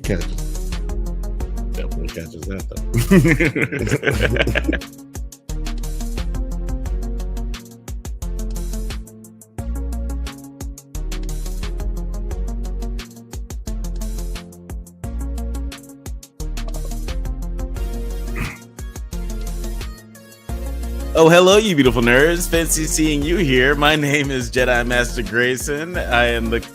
catches. Definitely catches that though. Oh, hello, you beautiful nerds. Fancy seeing you here. My name is Jedi Master Grayson. I am the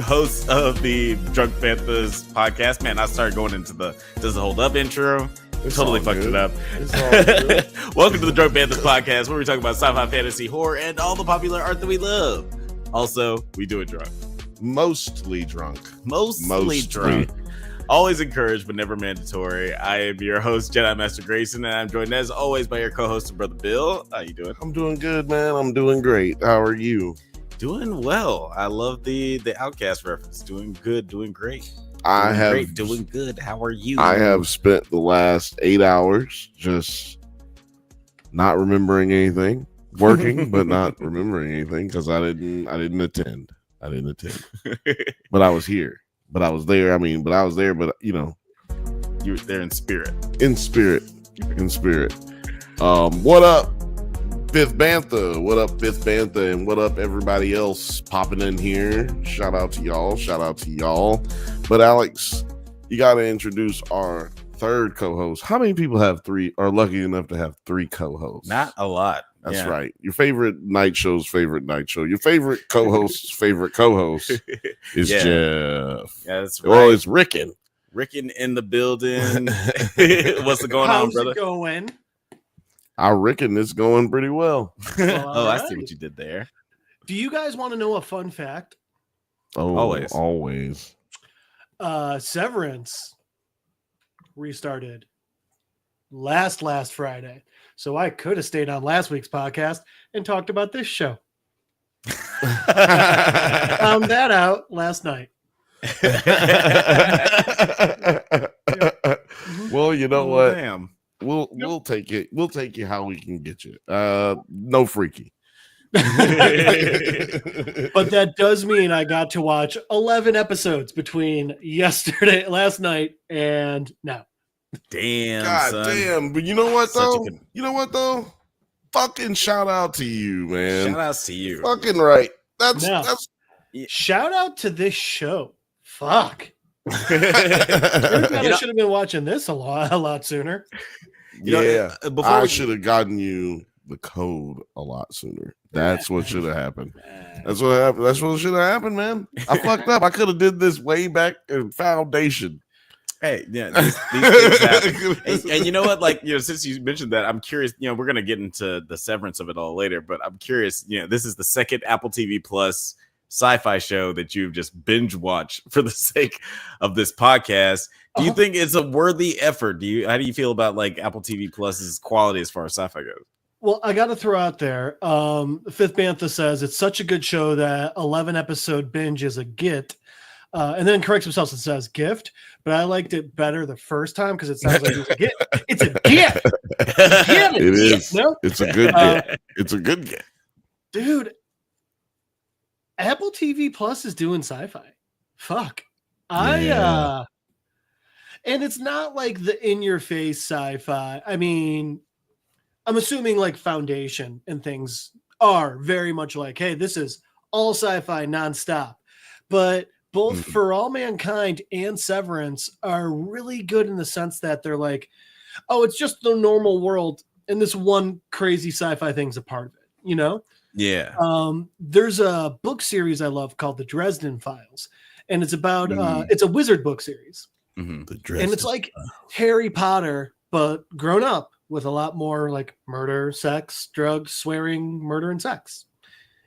host of the Drunk Banthas podcast. Man, I started going into the Does It Hold Up intro. Totally fucked it up. Welcome to the Drunk Banthas podcast, where we talk about sci-fi, fantasy, horror, and all the popular art that we love. Also, we do it drunk. Mostly drunk. Mostly drunk. Always encouraged, but never mandatory. I am your host, Jedi Master Grayson, and I'm joined as always by your co-host, Brother Bill. How you doing? I'm doing good, man. I'm doing great. How are you? Doing well. I love the Outcast reference. Doing good, doing great. Doing good. How are you? I have spent the last 8 hours just not remembering anything, working, but not remembering anything because I didn't attend. But I was here. But I was there. But you know, you were there in spirit. What up, Fifth Bantha? What up, Fifth Bantha? And what up, everybody else popping in here? Shout out to y'all. But Alex, you got to introduce our third co-host. How many people are lucky enough to have three co-hosts? Not a lot. That's right. Your favorite night show's favorite night show. Your favorite co-host's favorite co-host is Jeff. Yeah, that's right. Well, it's Ricken. Ricken in the building. What's going on, brother? How's it going? I reckon it's going pretty well. I see what you did there. Do you guys want to know a fun fact? Oh, always. Severance restarted last Friday. So I could have stayed on last week's podcast and talked about this show. Found that out last night. Well, you know what? Damn. We'll take it. We'll take you how we can get you. No freaky. But that does mean I got to watch 11 episodes between last night, and now. Damn, God son. damn. But you know what though? Fucking shout out to you, man. Shout outs to you. Fucking right. That's shout out to this show. Fuck. I should have been watching this a lot sooner. Yeah. I should have gotten you the code a lot sooner. That's what should have happened. That's what happened. That's what should have happened, man. I fucked up. I could have did this way back in Foundation. Hey, yeah, these things happen. And you know what? Like, you know, since you mentioned that, I'm curious. You know, we're gonna get into the severance of it all later, but I'm curious. You know, this is the second Apple TV Plus sci-fi show that you've just binge watched for the sake of this podcast. Do you think it's a worthy effort? How do you feel about like Apple TV Plus's quality as far as sci-fi goes? Well, I got to throw out there. Fifth Bantha says it's such a good show that 11 episode binge is a get. And then corrects himself and says gift, but I liked it better the first time because it sounds like it's a gift. It's a gift. It is. No? It's a good gift. It's a good gift. Dude, Apple TV Plus is doing sci-fi. Fuck. And it's not like the in-your-face sci-fi. I mean, I'm assuming like Foundation and things are very much like, hey, this is all sci-fi nonstop. But both For All Mankind and Severance are really good in the sense that they're like, oh, it's just the normal world, and this one crazy sci-fi thing's a part of it, you know? Yeah. There's a book series I love called The Dresden Files, and it's about it's a wizard book series. Mm-hmm. And it's like Harry Potter, but grown up with a lot more like murder, sex, drugs, swearing, murder, and sex.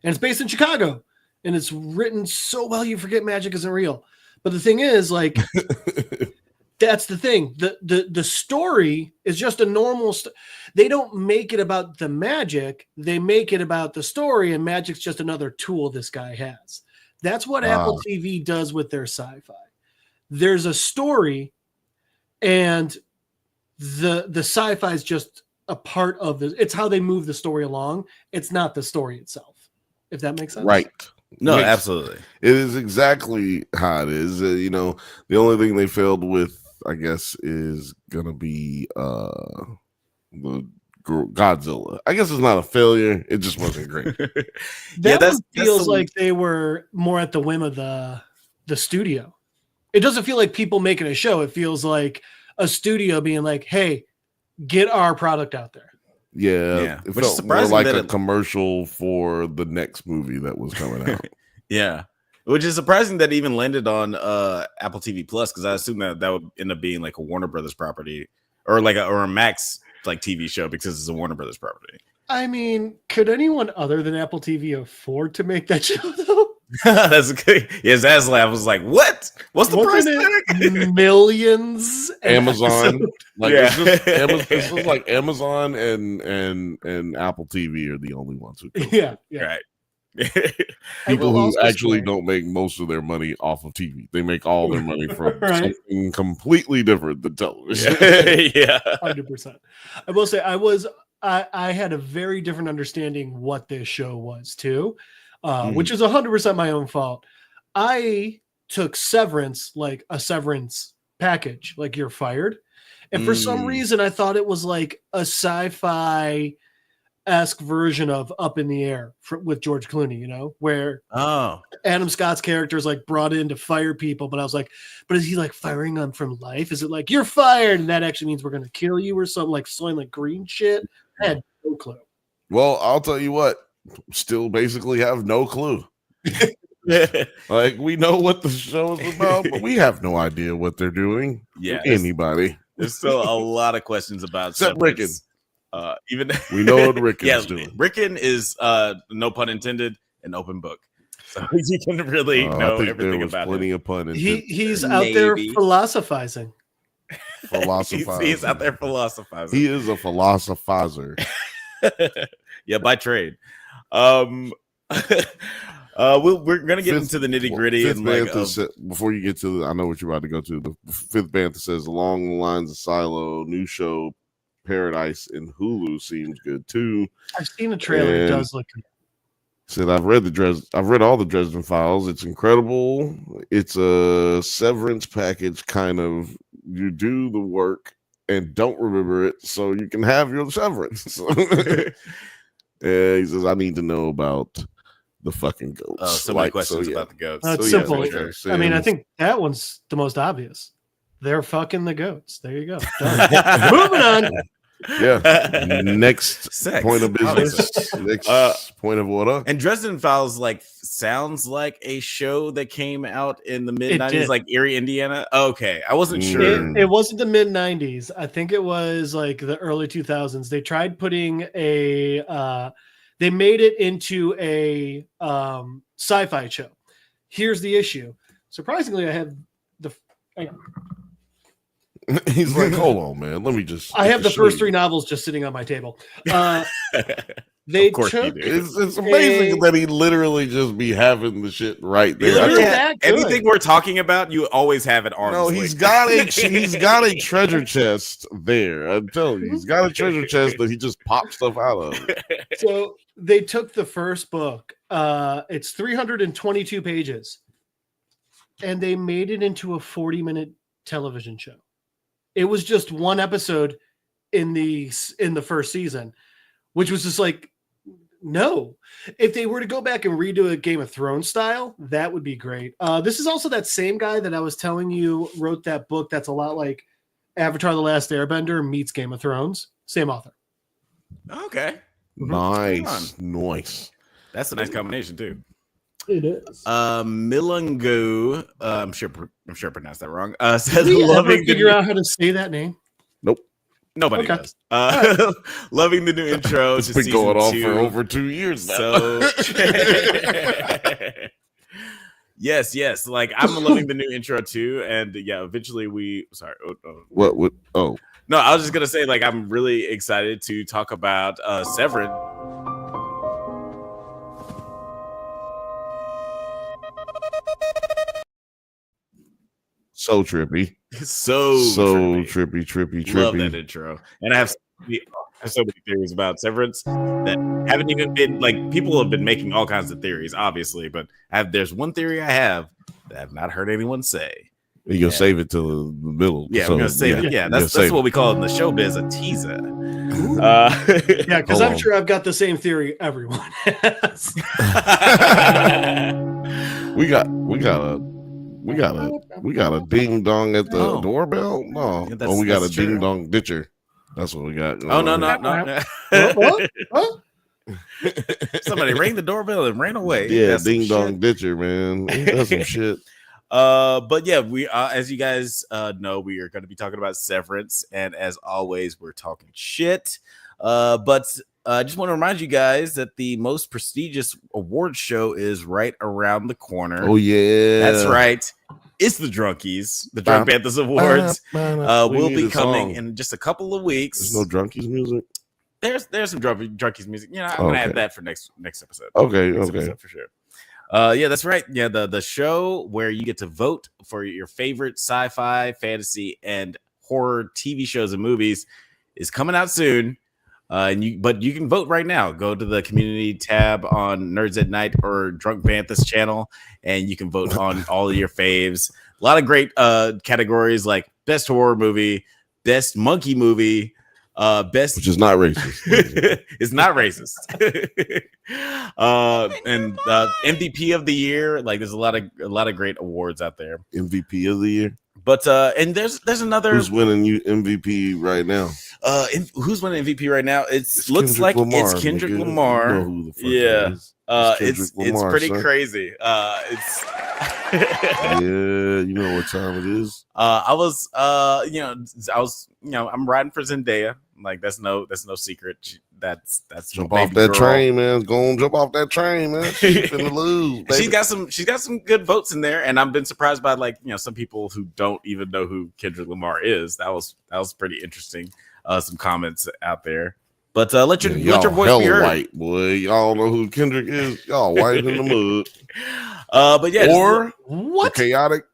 And it's based in Chicago. And it's written so well you forget magic isn't real. But the thing is, like, that's the thing. The story is just a normal they don't make it about the magic. They make it about the story, and magic's just another tool this guy has. That's what Apple TV does with their sci-fi. There's a story, and the sci-fi is just a part of it. It's how they move the story along. It's not the story itself, if that makes sense. Right. No, absolutely. It is exactly how it is. You know, the only thing they failed with, I guess, is gonna be the Godzilla. I guess it's not a failure. It just wasn't great. That feels like they were more at the whim of the studio. It doesn't feel like people making a show. It feels like a studio being like, "Hey, get our product out there." Yeah. It felt more like a commercial for the next movie that was coming out. Yeah. Which is surprising that it even landed on Apple TV Plus, because I assume that would end up being like a Warner Brothers property or like a Max like TV show, because it's a Warner Brothers property. I mean, could anyone other than Apple TV afford to make that show though? That's good. Yeah, Zaslav was like, "What? What's the price tag?" Millions. Amazon, like this was like Amazon and Apple TV are the only ones who. Right. People who actually don't make most of their money off of TV. They make all their money from something completely different than television. Yeah, 100%. I will say I had a very different understanding what this show was too. Which is 100% my own fault. I took Severance like a severance package, like you're fired. And for some reason, I thought it was like a sci-fi-esque version of Up in the Air with George Clooney, you know, where Adam Scott's character is like brought in to fire people. But I was like, but is he like firing them from life? Is it like, you're fired, and that actually means we're going to kill you or something, like Soylent Green shit? I had no clue. Well, I'll tell you what. Still basically have no clue. Like, we know what the show is about, but we have no idea what they're doing. Yeah, anybody. There's still a lot of questions about except Rickon. Even we know what Rickon's doing. Rickon is no pun intended an open book, so you can really know everything about plenty him. Of pun intended. He's out there philosophizing. He's out there philosophizing. He is a philosophizer. Yeah, by trade. We're gonna get into the nitty gritty. Before you get to I know what you're about to go to. The fifth Bantha says, along the lines of Silo, new show Paradise in Hulu seems good too. I've seen the trailer. It does look good. Said I've read all the Dresden Files. It's incredible. It's a severance package, kind of. You do the work and don't remember it, so you can have your severance. He says, I need to know about the fucking goats. Oh, so many questions about the goats. It's simple. I mean, I think that one's the most obvious. They're fucking the goats. There you go. Moving on. Yeah. Next point of business. Next point of order. And Dresden Files sounds like a show that came out in the mid 90s, like Erie, Indiana. Okay, I wasn't sure. It wasn't the mid 90s. I think it was like the early 2000s. They tried putting they made it into a sci-fi show. Here's the issue. Surprisingly, I have the. Hang on. He's like, hold on, man. Let me just. I have the first three novels just sitting on my table. They took. It's amazing that he literally just be having the shit right there. Anything we're talking about, you always have it on. No, he's got a treasure chest there. I'm telling you, he's got a treasure chest that he just pops stuff out of. So they took the first book. It's 322 pages, and they made it into a 40-minute television show. It was just one episode in the first season, which was just like, no. If they were to go back and redo a Game of Thrones style, that would be great. This is also that same guy that I was telling you wrote that book that's a lot like Avatar: The Last Airbender meets Game of Thrones. Same author. Okay. Nice. That's a nice combination too. It is. Milangu, I'm sure I pronounced that wrong. Says, did you ever figure out how to say that name? Nope. Nobody does. Loving the new intro. It's been going on for over 2 years now. So yes. Like, I'm loving the new intro too. And yeah, eventually What? Oh. No, I was just gonna say, like, I'm really excited to talk about Severance. So trippy. So trippy. Love that intro. And I have have so many theories about Severance that haven't even been like people have been making all kinds of theories, obviously, but there's one theory I have that I've not heard anyone say. You gonna save it till the middle. Yeah, we're gonna save it. Yeah, that's what we call it in the showbiz, a teaser. Yeah, because I'm sure I've got the same theory everyone has. we got a ding dong at the doorbell. No, Yeah, we got a true. ding dong ditcher. That's what we got. Oh no. What? Somebody rang the doorbell and ran away. Yeah, That's ding some dong shit. ditcher, man. That's some shit. But yeah, we as you guys know, we are going to be talking about Severance, and as always, we're talking shit. But I just want to remind you guys that the most prestigious award show is right around the corner. Oh yeah, that's right. It's the Drunkies, the Drunk Banthas Awards. Will be coming in just a couple of weeks. There's no Drunkies music. There's some Drunkies music. You know, I'm gonna add that for next episode. Okay, next episode for sure. Yeah, that's right. Yeah, the show where you get to vote for your favorite sci-fi, fantasy, and horror TV shows and movies is coming out soon. But you can vote right now. Go to the community tab on NerdsAtNite or Drunk Banthas channel, and you can vote on all of your faves. A lot of great categories like best horror movie, best monkey movie, best, which is not racist. It's not racist. And MVP of the year. Like there's a lot of great awards out there. MVP of the year. But and there's another who's winning you MVP right now. Who's winning MVP right now? It's looks Kendrick like Lamar, it's Kendrick nigga. Lamar. You know who the fuck Yeah. it is. It's pretty crazy. It's yeah, you know what time it is. I'm riding for Zendaya. Like that's no secret. That's jump off that train, man. Go on, jump off that train, man. She's finna lose. Baby. She's got some good votes in there, and I've been surprised by some people who don't even know who Kendrick Lamar is. That was pretty interesting. Some comments out there. But let your voice be heard. White, boy. Y'all know who Kendrick is. Y'all white in the mud. But yeah, or what chaotic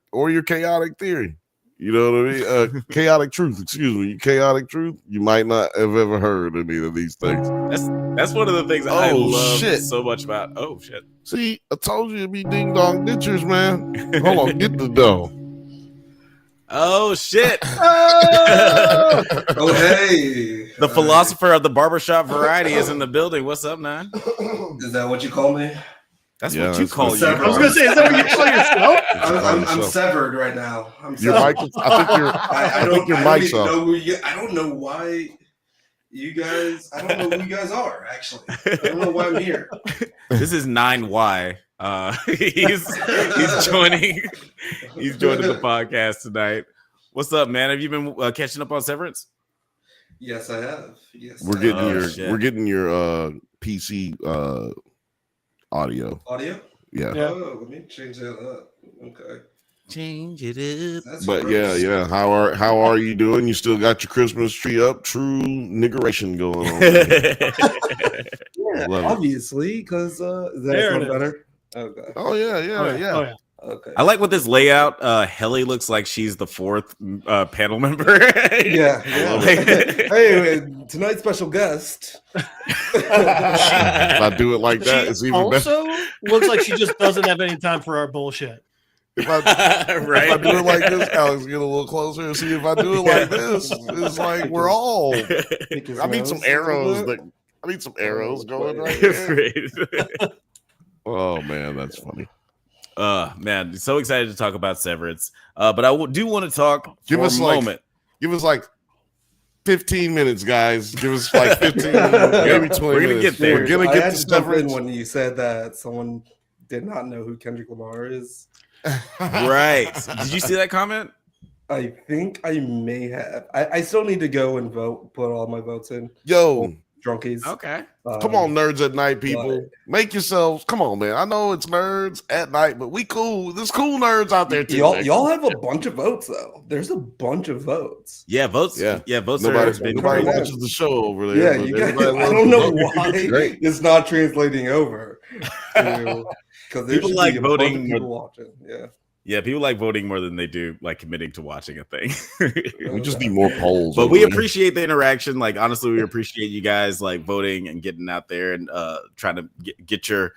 theory. You know what I mean? Chaotic truth. Excuse me. Chaotic truth. You might not have ever heard any of these things. That's one of the things I love so much about. Oh shit! See, I told you it'd be ding dong ditchers, man. Hold on, get the dough. Oh shit! Oh hey! The philosopher of the barbershop variety is in the building. What's up, man? Is that what you call me? That's what you call you. I was gonna say, is that what you call yourself? I'm severed right now. Your mic. I think your mic's off. I don't know why you guys. I don't know who you guys are. Actually, I don't know why I'm here. This is 9Y. He's joining. He's joining the podcast tonight. What's up, man? Have you been catching up on Severance? Yes, I have. Yes, we're getting your PC audio. Audio? Yeah. Oh, let me change that up. Okay. Change it up. But yeah. How are you doing? You still got your Christmas tree up? True niggeration going on. Yeah, obviously, because is that sound better? Okay. Oh yeah. Okay. I like with this layout. Helly looks like she's the fourth panel member. Yeah. Hey, tonight's special guest. If I do it like that, it's even better. Also, looks like she just doesn't have any time for our bullshit. If I do it like this, Alex, get a little closer and see if I do it like this. It's like we're all. I need some arrows. I need some arrows going right there. Oh man, that's funny. Man, so excited to talk about Severance. But I do want to talk for a moment. Give us like 15 minutes, guys. Give us like 15 maybe 20 We're gonna get there. We're gonna I get had to to jump in Severance. when you said that someone did not know who Kendrick Lamar is. Right. Did you see that comment? I think I may have. I still need to go and vote, put all my votes in. Yo, Drunkies. Okay. come on, Nerds at Night, people. Make yourselves. Come on, man. I know it's Nerds at Night, but we cool. There's cool nerds out there too. Y'all have a bunch of votes though. There's a bunch of votes. Yeah, votes. Yeah. Votes. Nobody watches the show over there. Yeah, you guys. I don't know why it's not translating over. Because People like voting. People watching. Yeah. Yeah, people like voting more than they do like committing to watching a thing. We just need more polls. But we over there. appreciate the interaction. Like honestly, we appreciate you guys like voting and getting out there and trying to get your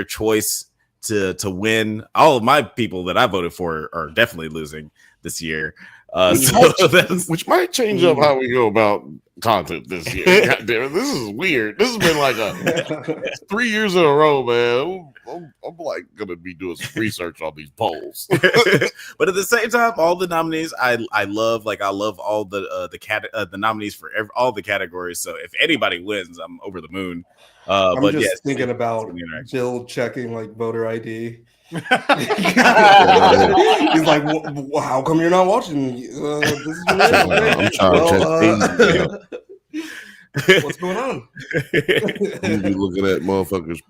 choice to win. All of my people that I voted for are definitely losing this year. Which might change up how we go about content this year. God damn it, this is weird. This has been like a 3 years in a row, man. I'm like gonna be doing some research on these polls. But at the same time, all the nominees I love. Like I love all the nominees for all the categories. So if anybody wins, I'm over the moon. I'm but just thinking about Bill checking like voter ID. He's like, how come you're not watching? This is I'm trying to check. What's going on? You be looking at motherfuckers'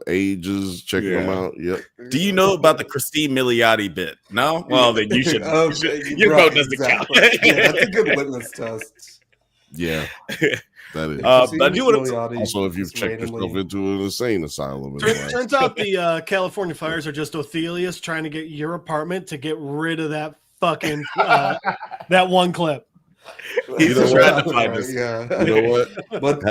ages, checking them out. Yep. Do you know about the Christine Milioti bit? No? Well, then you should. Your vote doesn't count. Yeah, that's a good litmus test. Yeah, that is. But I do want to also, if you've checked yourself into an insane asylum. Turns out the California fires are just Othelius trying to get your apartment to get rid of that fucking that one clip. He's just trying to find us. Yeah. You know what? But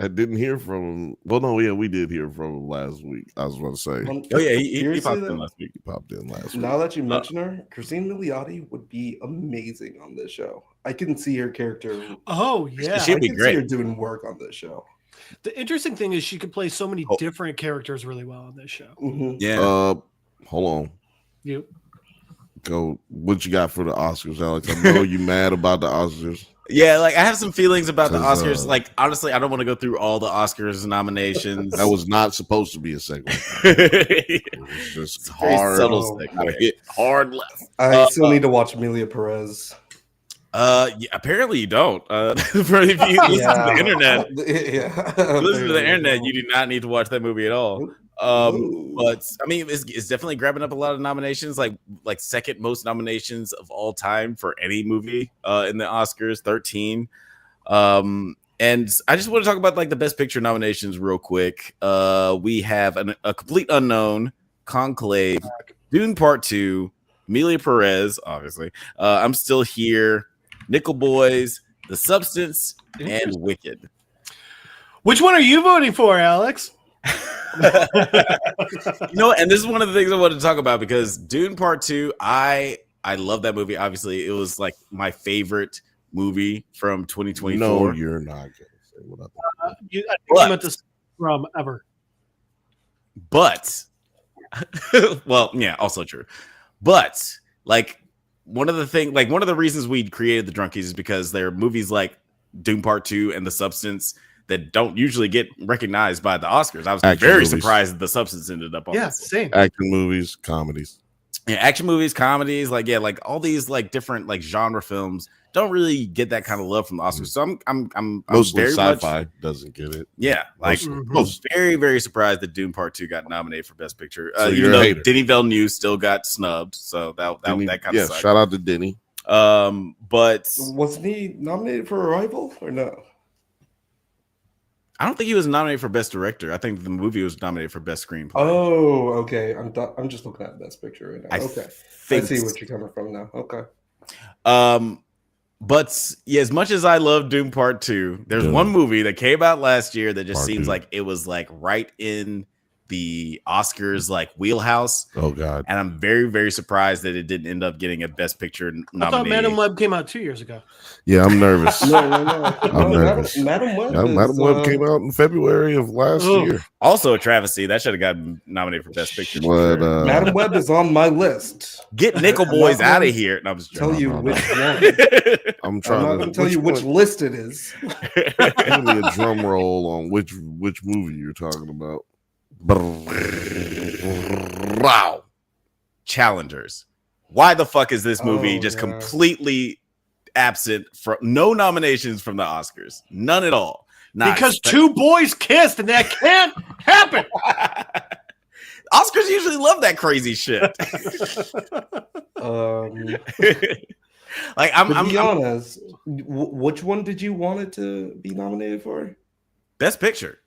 I didn't hear from him. Well, no, yeah, we did hear from him last week. I was about to say. Oh yeah, he popped in last week. He popped in last week. Now that you mention her, Christine Milioti would be amazing on this show. I can see her character. Oh yeah, she'd be great. See her doing work on this show. The interesting thing is she could play so many different characters really well on this show. Mm-hmm. Yeah. Hold on. You go. What you got for the Oscars, Alex? I know you mad about the Oscars. Yeah, like I have some feelings about the Oscars. Like honestly, I don't want to go through all the Oscars nominations. That was not supposed to be a segment. It was just hard. Subtle segment. Hit hard left. I still need to watch Amelia Perez. Yeah, apparently you don't. If you listen to the internet, listen to the internet, you do not need to watch that movie at all. But I mean, it's definitely grabbing up a lot of nominations, like second most nominations of all time for any movie in the Oscars, 13. And I just want to talk about like the Best Picture nominations real quick. We have a Complete Unknown, Conclave, Dune Part 2, Amelia Perez, obviously. I'm Still Here, Nickel Boys, The Substance, and Wicked. Which one are you voting for, Alex? You know, and this is one of the things I wanted to talk about because Dune Part 2, I love that movie. Obviously, it was like my favorite movie from 2024. No, you're not gonna say what I think you meant this from ever. But well, yeah, also true. But like one of the reasons we created the Drunkies is because there are movies like Dune Part 2 and The Substance that don't usually get recognized by the Oscars. I was very surprised that The Substance ended up on this. Same. Action movies, comedies. Yeah, action movies, comedies, like all these like different like genre films don't really get that kind of love from the Oscars. So I'm mostly very sci-fi doesn't get it. Yeah, like I was very, very surprised that Dune Part 2 got nominated for Best Picture. So even though Denis Villeneuve still got snubbed, so that kind of sucked. Shout out to Denny. But wasn't he nominated for Arrival or no? I don't think he was nominated for Best Director. I think the movie was nominated for Best Screenplay. Oh, okay. I'm just looking at Best Picture right now. Okay, I see what you're coming from now. Okay. But yeah, as much as I love Dune Part 2, there's one movie that came out last year that just seems like it was like right in the Oscars like wheelhouse. Oh god. And I'm very, very surprised that it didn't end up getting a Best Picture nomination. I thought Madam Web came out 2 years ago. Yeah, I'm nervous. No. I'm nervous. Madam Web. Madam Web came out in February of last year. Also a travesty. That should have gotten nominated for Best Picture. But, Madam Web is on my list. Get Nickel Boys out of here. And I was tell you which one. I'm trying to tell you which list it is. Give me a drum roll on which movie you're talking about. Wow. Challengers. Why the fuck is this movie completely absent from no nominations from the Oscars? None at all. Because two boys kissed and that can't happen. Oscars usually love that crazy shit. Like I'm be honest, which one did you want it to be nominated for? Best Picture.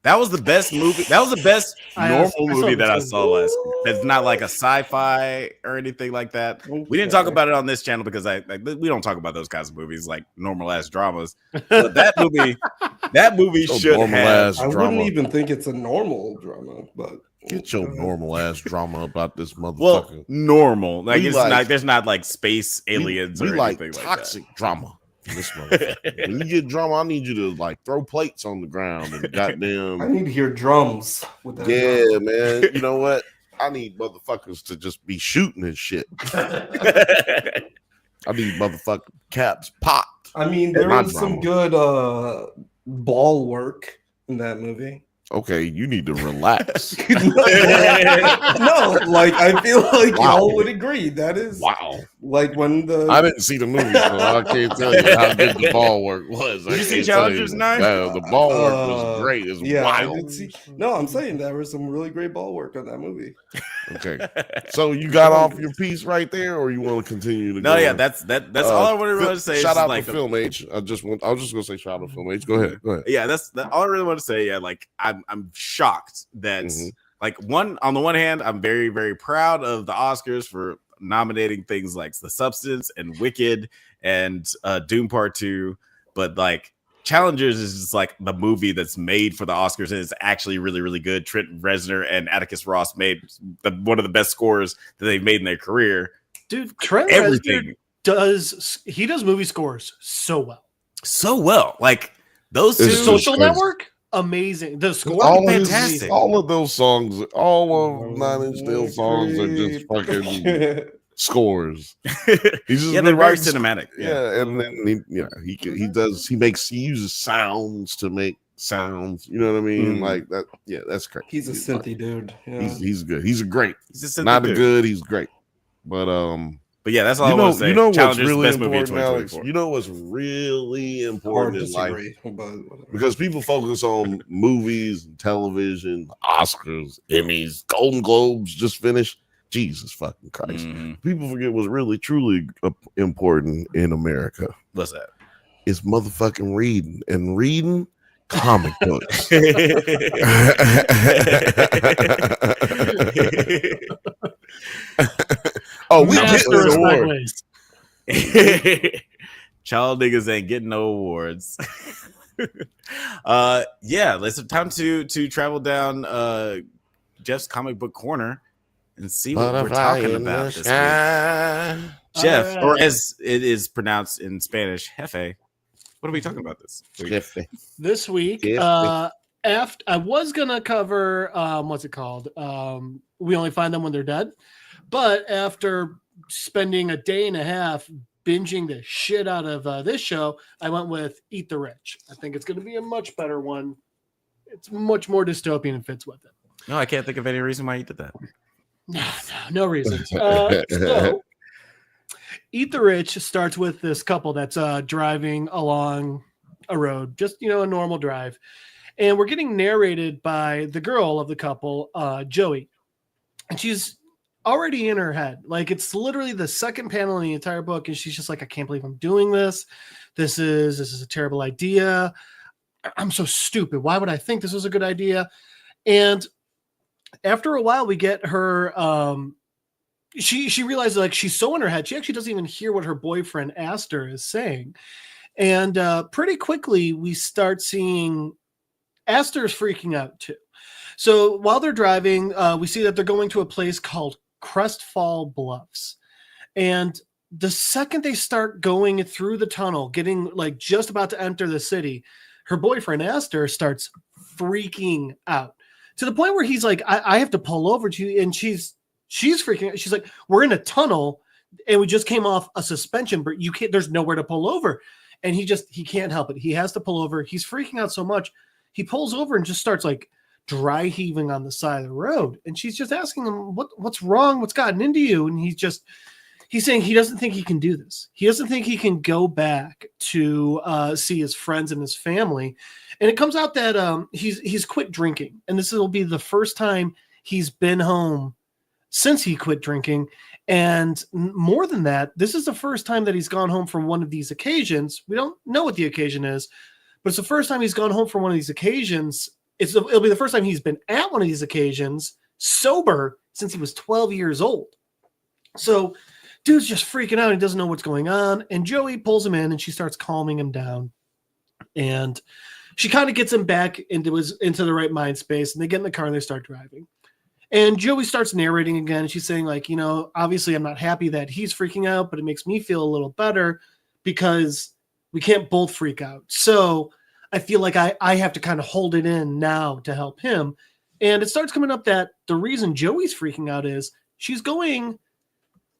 That was the best movie. That was the best normal movie that I saw last week. It's not like a sci-fi or anything like that. Okay. We didn't talk about it on this channel because we don't talk about those kinds of movies like normal ass dramas. But that movie should have. I wouldn't even think it's a normal drama, but get your normal ass drama about this motherfucker. Well, normal. Like it's not. There's not like space aliens or anything like toxic that. Drama. This motherfucker. When you get drama, I need you to like throw plates on the ground and goddamn. I need to hear drums with that. Yeah, drama. Man. You know what? I need motherfuckers to just be shooting and shit. I need motherfucking caps popped. I mean, there was some good ball work in that movie. Okay, you need to relax. No, like I feel like y'all would agree. That is like when I didn't see the movie, so I can't tell you how good the ball work was. Did you see Challengers 9? The ball work was great. It's wild. No, I'm saying there was some really great ball work on that movie. Okay, so you got off your piece right there, or you want to continue to? No, yeah, that's all I wanted to say. Shout out to Film H. I was just gonna say shout out to Film H. Go ahead. Yeah, that's all I really want to say. Yeah, like I'm shocked that like on the one hand, I'm very, very proud of the Oscars for nominating things like The Substance and Wicked and Doom Part 2, but like Challengers is just like the movie that's made for the Oscars and it's actually really, really good. Trent Reznor and Atticus Ross made one of the best scores that they've made in their career. Dude, Trent Reznor does movie scores so well. Like those two. Social Network, amazing. The score, fantastic. All of those songs, all of 9 Inch Nails songs are just fucking scores. He's just they're very cinematic. Yeah, and then he uses sounds to make sounds. You know what I mean? Like that. Yeah, that's great. He's a synthy dude. Yeah. He's good. He's a great. He's a not a good. He's great. But yeah, that's all I want to say. You know what's Challenger's really best movie in important, Alex? 2024. You know what's really important in life? Because people focus on movies, television, Oscars, Emmys, Golden Globes just finished. Jesus fucking Christ. People forget what's really, truly important in America. What's that? It's motherfucking reading. And reading comic books. Oh, we get an award. Child niggas ain't getting no awards. Yeah, it's time to travel down Jeff's comic book corner and see what we're talking about this week. Jeff, or as it is pronounced in Spanish, Jefe. What are we talking about this week? This week, after I was gonna cover what's it called? We Only Find Them When They're Dead. But after spending a day and a half binging the shit out of this show, I went with Eat the Rich. I think it's going to be a much better one. It's much more dystopian and fits with it. No, I can't think of any reason why you did that. No reason. So, Eat the Rich starts with this couple that's driving along a road, just, a normal drive. And we're getting narrated by the girl of the couple, Joey. And she's already in her head. Like, it's literally the second panel in the entire book. And she's just like, I can't believe I'm doing this. This is a terrible idea. I'm so stupid. Why would I think this was a good idea? And after a while, we get her, she realizes like she's so in her head. She actually doesn't even hear what her boyfriend Aster is saying. And pretty quickly we start seeing Aster's freaking out too. So while they're driving, we see that they're going to a place called Crestfall Bluffs. And the second they start going through the tunnel, getting like just about to enter the city, her boyfriend Aster starts freaking out to the point where he's like, I have to pull over to you. And she's freaking out. She's like, we're in a tunnel and we just came off a suspension, but there's nowhere to pull over. And he can't help it. He has to pull over. He's freaking out so much. He pulls over and just starts like dry heaving on the side of the road. And she's just asking him, what's wrong? What's gotten into you? And he's saying he doesn't think he can do this. He doesn't think he can go back to see his friends and his family. And it comes out that he's quit drinking. And this will be the first time he's been home since he quit drinking. And more than that, this is the first time that he's gone home from one of these occasions. We don't know what the occasion is, but it's the first time he's gone home from one of these occasions it'll be the first time he's been at one of these occasions sober since he was 12 years old. So dude's just freaking out. He doesn't know what's going on. And Joey pulls him in and she starts calming him down. And she kind of gets him back into the right mind space. And they get in the car and they start driving. And Joey starts narrating again. She's saying, like, you know, obviously I'm not happy that he's freaking out, but it makes me feel a little better because we can't both freak out. So I feel like I have to kind of hold it in now to help him. And it starts coming up that the reason Joey's freaking out is she's going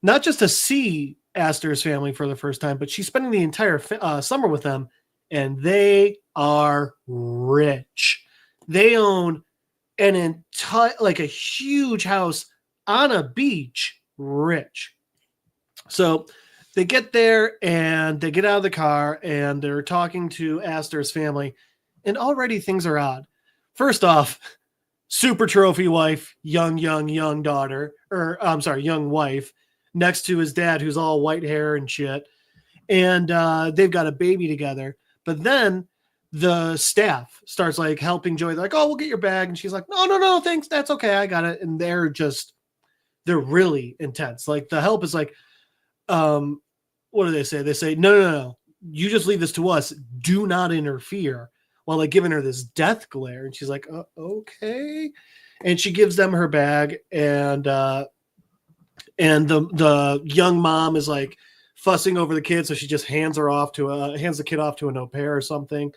not just to see Astor's family for the first time, but she's spending the entire summer with them. And they are rich. They own an entire, like a huge house on a beach, rich. So they get there and they get out of the car and they're talking to Astor's family, and already things are odd. First off, super trophy wife, young daughter, or I'm sorry, young wife, next to his dad, who's all white hair and shit. And they've got a baby together. But then the staff starts like helping Joey. They're like, oh, we'll get your bag. And she's like, no, thanks. That's okay. I got it. And they're really intense. Like the help is like, what do they say? They say, no. You just leave this to us. Do not interfere, while like giving her this death glare. And she's like, okay. And she gives them her bag. And the young mom is like fussing over the kid. So she just hands the kid off to an au pair or something.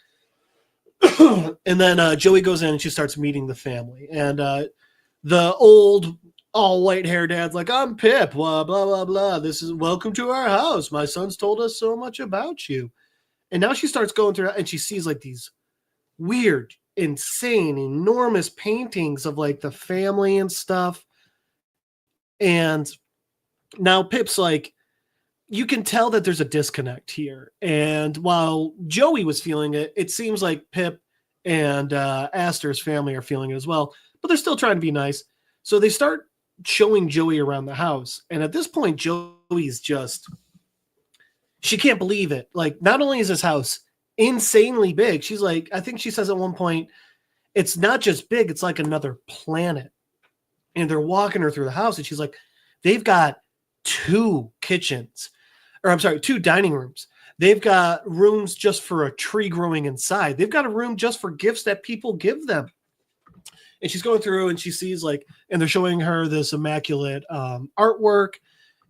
And then Joey goes in and she starts meeting the family. And the old all white hair dad's like, I'm Pip, blah, blah, blah, blah. This is welcome to our house. My son's told us so much about you. And now she starts going through and she sees like these weird, insane, enormous paintings of like the family and stuff. And now Pip's like, you can tell that there's a disconnect here. And while Joey was feeling it, it seems like Pip and Astor's family are feeling it as well, but they're still trying to be nice. So they start showing Joey around the house. And at this point, Joey's she can't believe it. Like, not only is this house insanely big, she's like, I think she says at one point, it's not just big, it's like another planet. And they're walking her through the house. And she's like, they've got two dining rooms. They've got rooms just for a tree growing inside. They've got a room just for gifts that people give them. And she's going through and she sees like, and they're showing her this immaculate artwork,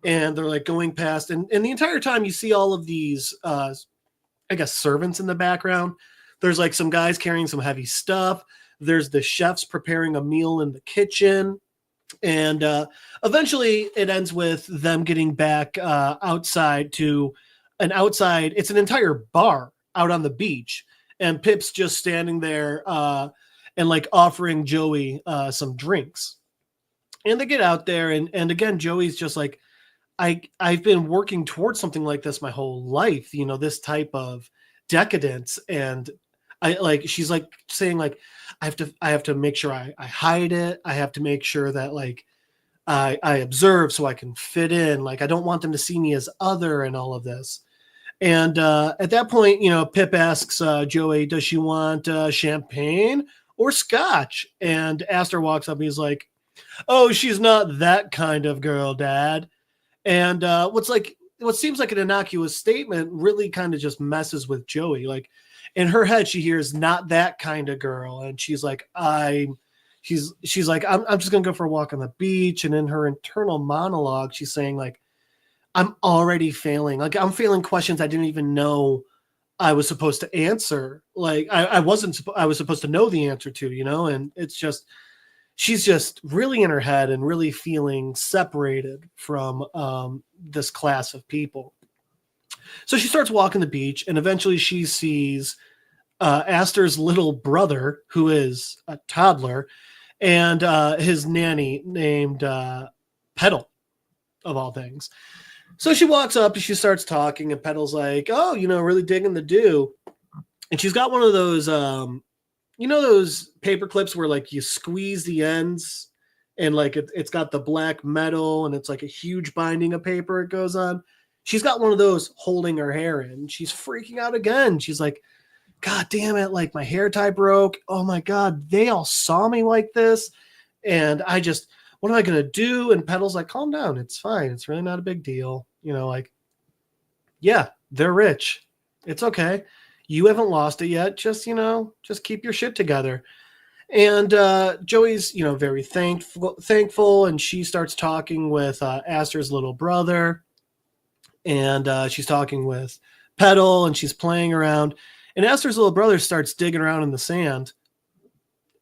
and they're like going past. And the entire time you see all of these, I guess, servants in the background. There's like some guys carrying some heavy stuff. There's the chefs preparing a meal in the kitchen. And eventually it ends with them getting back outside to it's an entire bar out on the beach. And Pip's just standing there and like offering Joey some drinks. And they get out there. And again, Joey's just like, I've been working towards something like this my whole life, you know, this type of decadence. And she's like saying like, I have to make sure I hide it. I have to make sure that like I observe so I can fit in. Like, I don't want them to see me as other and all of this. And at that point, you know, Pip asks Joey, does she want champagne or scotch? And Astor walks up and he's like, oh, she's not that kind of girl, Dad. And what seems like an innocuous statement really kind of just messes with Joey. Like, in her head, she hears not that kind of girl. And she's like, she's like, I'm just going to go for a walk on the beach. And in her internal monologue, she's saying like, I'm already failing. Like, I'm failing questions I didn't even know I was supposed to answer. Like I was supposed to know the answer to, you know, and it's just, she's just really in her head and really feeling separated from this class of people. So she starts walking the beach, and eventually she sees Astor's little brother, who is a toddler, and his nanny named Petal, of all things. So she walks up and she starts talking, and Petal's like, oh, you know, really digging the dew. And she's got one of those, you know, those paper clips where like you squeeze the ends and like it's got the black metal and it's like a huge binding of paper it goes on. She's got one of those holding her hair in. She's freaking out again. She's like, God damn it, like my hair tie broke. Oh my God, they all saw me like this. And what am I going to do? And Petal's like, calm down. It's fine. It's really not a big deal. Like, yeah, they're rich. It's okay. You haven't lost it yet. Just keep your shit together. And Joey's, very thankful. And she starts talking with Aster's little brother. And she's talking with Petal, and she's playing around. And Aster's little brother starts digging around in the sand.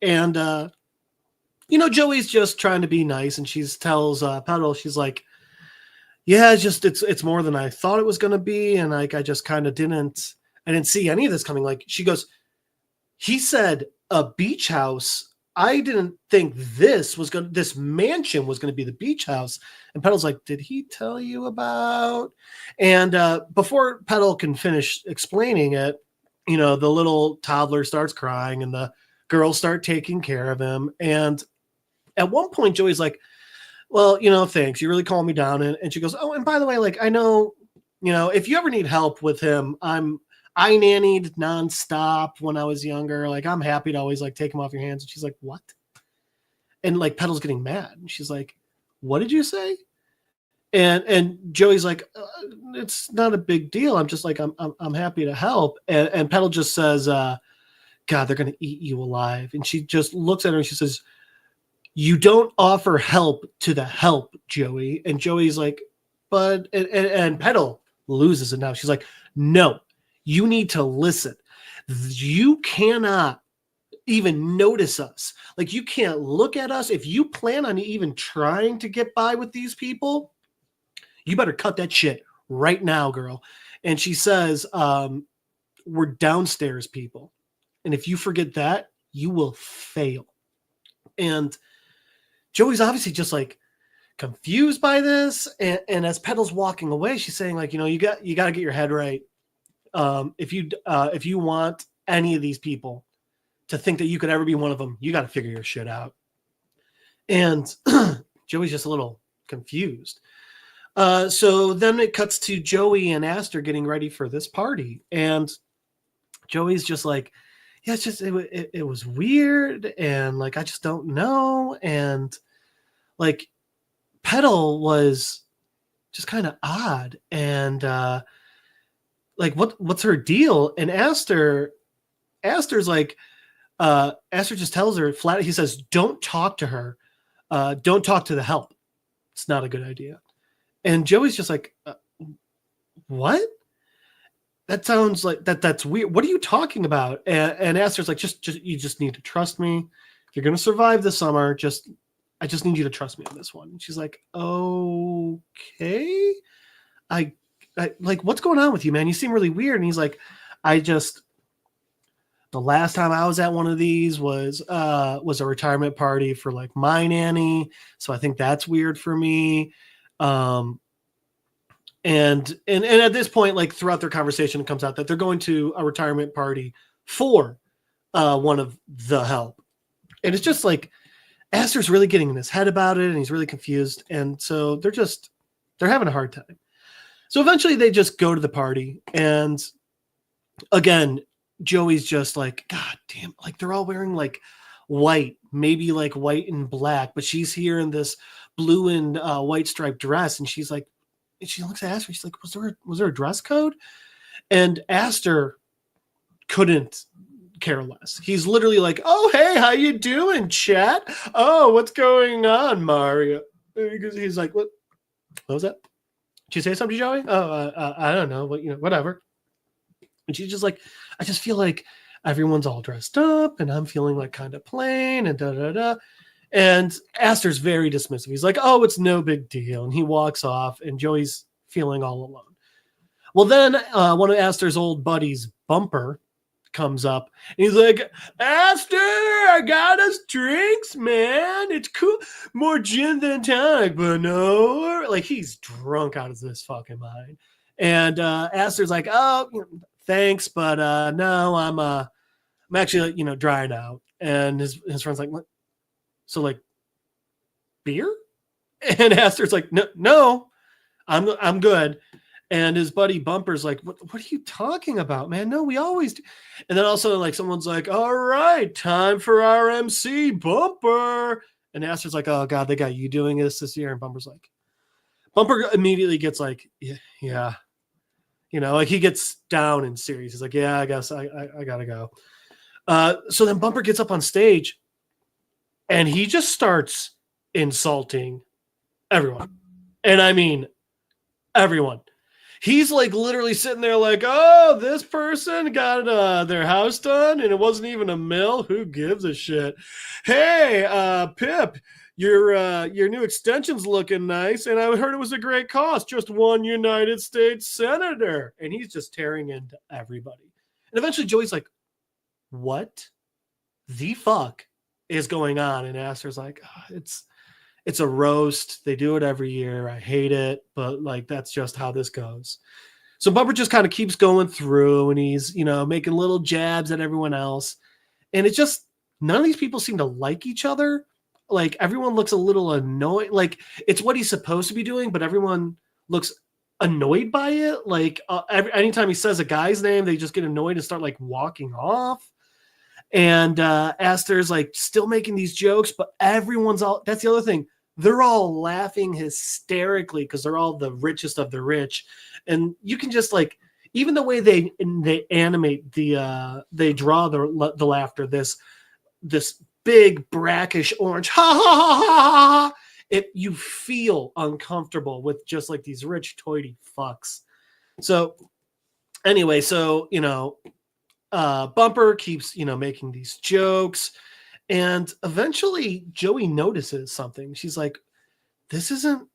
And, Joey's just trying to be nice. And she tells Petal, she's like, yeah, it's more than I thought it was going to be. And like, I just kind of didn't see any of this coming. Like, she goes, he said a beach house. I didn't think this mansion was going to be the beach house. And Petal's like, did he tell you about? And before Petal can finish explaining it, the little toddler starts crying and the girls start taking care of him. And at one point, Joey's like, well, thanks. You really calmed me down. And she goes, oh, and by the way, like, I know, if you ever need help with him, I nannied nonstop when I was younger. Like, I'm happy to always like take him off your hands. And she's like, what? And like Petal's getting mad. And she's like, what did you say? And Joey's like, it's not a big deal. I'm just like, I'm happy to help. And Petal just says, God, they're going to eat you alive. And she just looks at her and she says, you don't offer help to the help, Joey. And Joey's like, but, and Petal loses it now. She's like, no, you need to listen. You cannot even notice us. Like, you can't look at us. If you plan on even trying to get by with these people, you better cut that shit right now, girl. And she says, we're downstairs people. And if you forget that, you will fail. And Joey's obviously just like confused by this. And as Petal's walking away, she's saying like, you got to get your head right. If you want any of these people to think that you could ever be one of them, you got to figure your shit out. And Joey's just a little confused. So then it cuts to Joey and Aster getting ready for this party. And Joey's just like, yeah, it's just, it was weird. And like, I just don't know. And like Petal was just kind of odd. And, like, what's her deal? And Aster's like, Aster just tells her flat. He says, don't talk to her. Don't talk to the help. It's not a good idea. And Joey's just like, what? That sounds like that's weird. What are you talking about? And Aster's like, just you just need to trust me. If you're going to survive the summer, I just need you to trust me on this one. And she's like, okay. I like, what's going on with you, man? You seem really weird. And he's like, the last time I was at one of these was a retirement party for like my nanny. So I think that's weird for me. And at this point, like throughout their conversation, it comes out that they're going to a retirement party for one of the help. And it's just like, Aster's really getting in his head about it and he's really confused. And so they're having a hard time. So eventually they just go to the party. And again, Joey's just like, God damn, like they're all wearing like white, maybe like white and black, but she's here in this blue and white striped dress. And she's like, and she looks at Aster. She's like, was there a dress code? And Aster couldn't care less. He's literally like, oh, hey, how you doing, chat? Oh, what's going on, Mario? Because he's like, what was that? Did you say something, Joey? Oh, I don't know, but whatever. And she's just like, I just feel like everyone's all dressed up and I'm feeling like kind of plain and da-da-da. And Aster's very dismissive. He's like, oh, it's no big deal. And he walks off and Joey's feeling all alone. Well, then one of Aster's old buddies, Bumper, comes up and he's like, Aster, I got us drinks, man. It's cool. More gin than tonic, but no. Like, he's drunk out of this fucking mind. And Aster's like, oh, thanks, but no, I'm actually, drying out. And his friend's like, what? So like beer? And Aster's like, no, I'm good. And his buddy Bumper's like, what are you talking about, man? No, we always do. And then also like someone's like, all right, time for our MC Bumper. And Aster's like, oh God, they got you doing this year. And Bumper immediately gets like, yeah. You know, like he gets down in series. He's like, yeah, I guess I gotta go. So then Bumper gets up on stage and he just starts insulting everyone. And I mean, everyone. He's like literally sitting there like, oh, this person got their house done and it wasn't even a mill. Who gives a shit? Hey, Pip, your new extension's looking nice. And I heard it was a great cost. Just one United States senator. And he's just tearing into everybody. And eventually Joey's like, what the fuck is going on? And Aster's like, oh, it's a roast. They do it every year. I hate it, but like that's just how this goes. So Bumper just kind of keeps going through and he's, you know, making little jabs at everyone else. And it's just none of these people seem to like each other. Like everyone looks a little annoyed. Like it's what he's supposed to be doing, but everyone looks annoyed by it. Like anytime he says a guy's name, they just get annoyed and start like walking off. And Aster's like still making these jokes, but everyone's all, that's the other thing. They're all laughing hysterically because they're all the richest of the rich. And you can just like, even the way they animate they draw the laughter, this big brackish orange, ha ha ha ha ha. You feel uncomfortable with just like these rich toity fucks. So anyway, so, you know, Bumper keeps, you know, making these jokes. And eventually Joey notices something. She's like, this isn't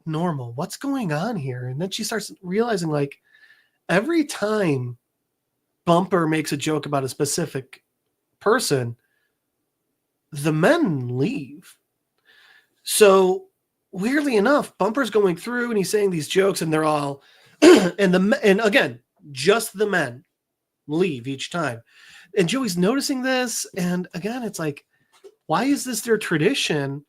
normal. What's going on here? And then she starts realizing like every time Bumper makes a joke about a specific person, the men leave. So weirdly enough, Bumper's going through and he's saying these jokes and they're all, and again, just the men leave each time. And Joey's noticing this. And again, it's like, why is this their tradition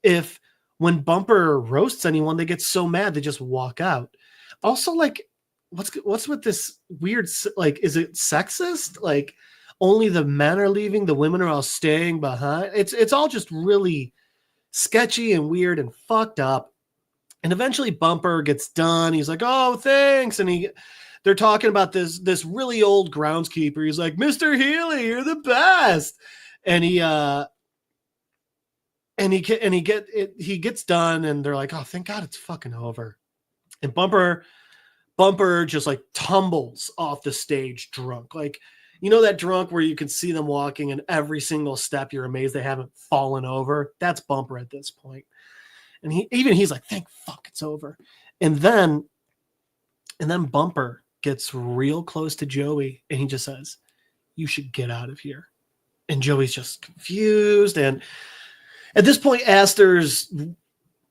if when Bumper roasts anyone, they get so mad, they just walk out? Also, like, what's with this weird, like, is it sexist? Like, only the men are leaving, the women are all staying behind. It's all just really sketchy and weird and fucked up. And eventually Bumper gets done. He's like, oh, thanks. And they're talking about this really old groundskeeper. He's like, Mr. Healy, you're the best. And he gets done and they're like, oh, thank God it's fucking over. And Bumper just like tumbles off the stage drunk. Like, you know, that drunk where you can see them walking and every single step you're amazed they haven't fallen over. That's Bumper at this point. And he's like, thank fuck it's over. And then Bumper gets real close to Joey and he just says, you should get out of here. And Joey's just confused. And at this point, Aster's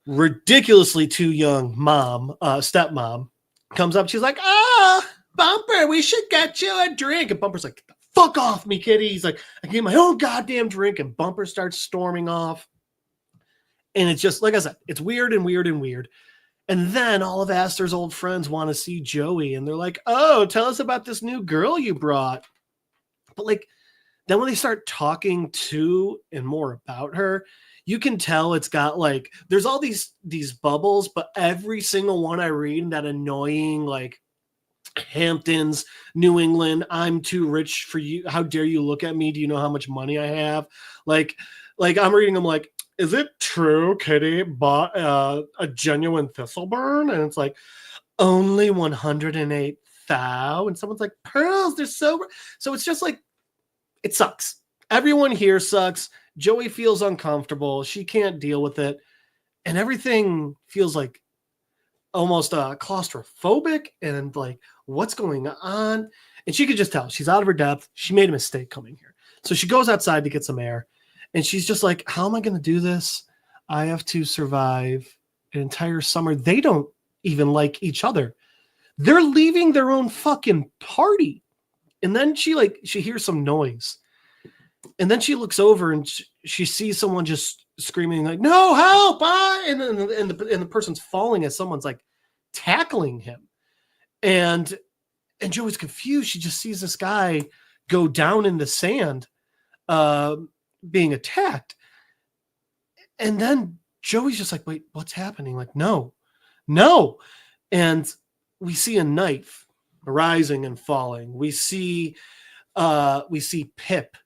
ridiculously too young stepmom comes up. She's like, Bumper, we should get you a drink. And Bumper's like, get the fuck off me, kitty. He's like, I gave my own goddamn drink. And Bumper starts storming off. And it's just, like I said, it's weird and weird and weird. And then all of Aster's old friends want to see Joey. And they're like, oh, tell us about this new girl you brought. But like, then when they start talking to and more about her, you can tell it's got like, there's all these bubbles, but every single one I read in that annoying, like, Hamptons, New England, I'm too rich for you. How dare you look at me? Do you know how much money I have? Like I'm reading them like, is it true Kitty bought a genuine Thistleburn? And it's like, only 108 thou. And someone's like, pearls, they're so it's just like, it sucks. Everyone here sucks. Joey feels uncomfortable. She can't deal with it. And everything feels like almost claustrophobic and like, what's going on? And she could just tell she's out of her depth. She made a mistake coming here. So she goes outside to get some air. And she's just like, how am I going to do this? I have to survive an entire summer. They don't even like each other. They're leaving their own fucking party. And then she hears some noise. And then she looks over and she sees someone just screaming like, no, help! And the person's falling as someone's like tackling him. And Joey's confused. She just sees this guy go down in the sand, being attacked. And then Joey's just like, wait, what's happening? Like, no. And we see a knife rising and falling. We see Pip,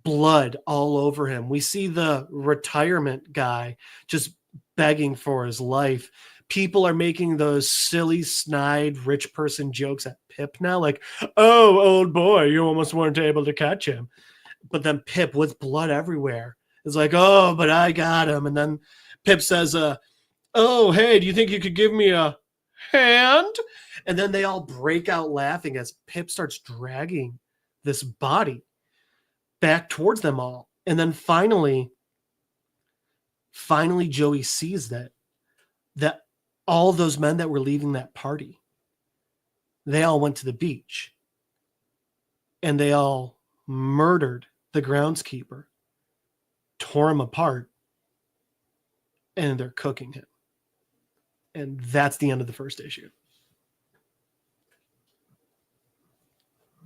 blood all over him. We see the retirement guy just begging for his life. People are making those silly, snide, rich person jokes at Pip now, like, oh, old boy, you almost weren't able to catch him. But then Pip, with blood everywhere, is like, oh, but I got him. And then Pip says, oh, hey, do you think you could give me a hand? And then they all break out laughing as Pip starts dragging this body back towards them all. And then finally Joey sees that all those men that were leaving that party, they all went to the beach and they all murdered the groundskeeper, tore him apart, and they're cooking him. And that's the end of the first issue.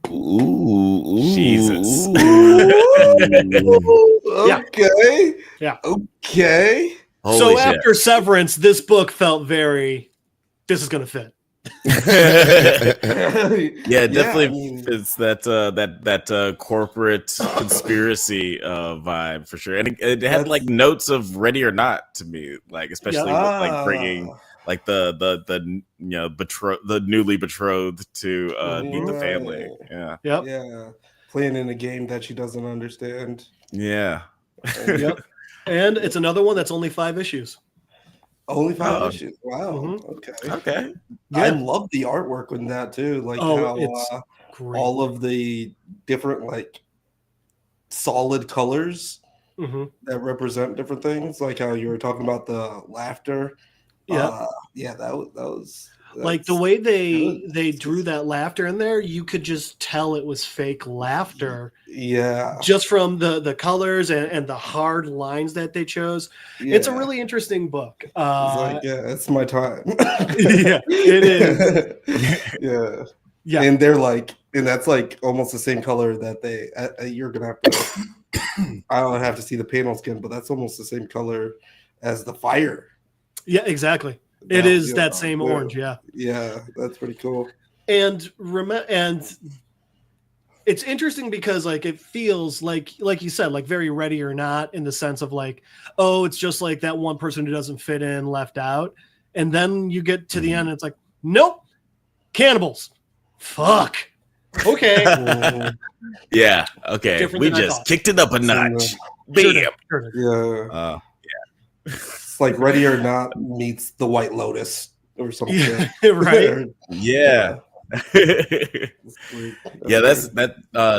Ooh, Jesus. Okay. Yeah. Okay. Holy so shit. after Severance, this book felt very, this is going to fit. Yeah, it definitely I mean, fits that corporate conspiracy vibe for sure, and it had like notes of Ready or Not to me, like especially with, like bringing like the the newly betrothed to meet the family. Yeah, Yep. Yeah. Playing in a game that she doesn't understand. yeah. Yep. And it's another one that's only 5 issues. Only 5 Oh. issues. Wow. Mhm. Okay. Okay. I Yeah. love the artwork in that too. Like It's how great. all of the different like solid colors Mhm. that represent different things. Like how you were talking about the laughter. Yeah. That was Like the that's way good. they drew that laughter in there, you could just tell it was fake laughter Yeah. just from the colors and the hard lines that they chose. Yeah. It's a really interesting book. It's like, yeah, it's my time. Yeah, it is. Yeah. Yeah. And they're like, and that's like almost the same color that they, you're going to have to, I don't have to see the panels again, but that's almost the same color as the fire. Yeah, exactly. It That- is yeah, that same yeah. orange. Yeah. Yeah, that's pretty cool. And it's interesting because like it feels like you said, like very Ready or Not, in the sense of like, oh, it's just like that one person who doesn't fit in left out. And then you get to the end and it's like, nope, cannibals. Fuck. Okay. Yeah. Okay. Different We than I just thought. kicked it up a notch. Bam. Sure did. Yeah. Uh, It's like Ready or Not meets the White Lotus or something. Yeah, right. yeah. Yeah, That's that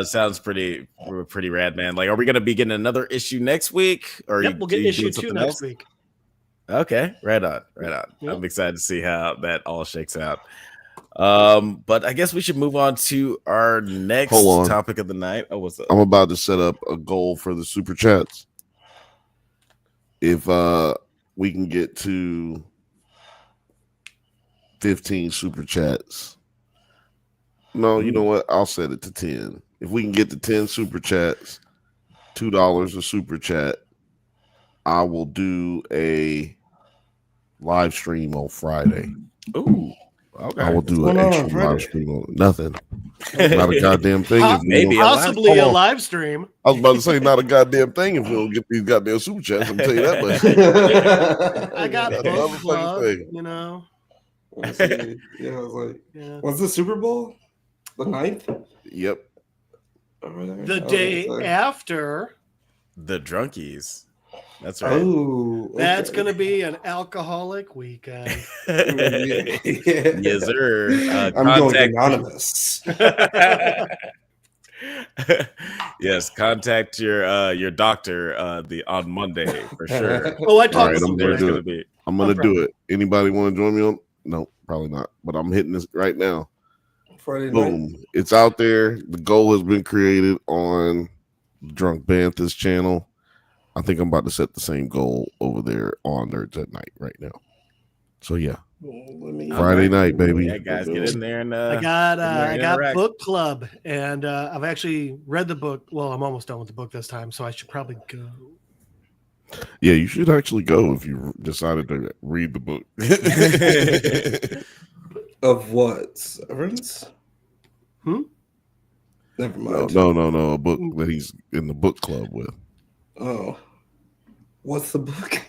sounds pretty rad, man. Like, are we gonna be getting another issue next week? Or Yep, we'll get you issue doing 2 something next else? week. Okay, right on. Yep. I'm excited to see how that all shakes out. But I guess we should move on to our next Hold on. topic of the night. Oh, what's up? I'm about to set up a goal for the super chats. If we can get to 15 super chats. No, you know what? I'll set it to 10. If we can get to 10 super chats, $2 a super chat, I will do a live stream on Friday. Ooh, okay. I will do What's an going on extra Friday? live stream on nothing. Not a goddamn thing. If we Maybe don't- Possibly Hold a on. live stream. I was about to say not a goddamn thing if we don't get these goddamn super chats. I'm tell you that much. I got That's book another fucking club, thing. you know. Let's see. Yeah, I was like, Yeah. what's the Super Bowl? The 9th? Yep. Over there? The I was day gonna say. after, The drunkies. That's right. Oh, that's okay. going to be an alcoholic weekend. Yeah. Yes, sir. I'm going Contact. anonymous. Yes, contact your doctor on Monday for sure. Oh, I All talked right, to I'm him. gonna There's do gonna it. be I'm gonna No do it. Anybody want to join me on? No, probably not. But I'm hitting this right now. Friday night. Boom. It's out there. The goal has been created on Drunk Banthas channel. I think I'm about to set the same goal over there on NerdsatNite right now. So yeah, Friday night, baby. Yeah, guys, get in there and I got interact. book club, and I've actually read the book. Well, I'm almost done with the book this time, so I should probably go. Yeah, you should actually go if you decided to read the book. Of what? Severance? Never mind. No. A book that he's in the book club with. Oh. What's the book?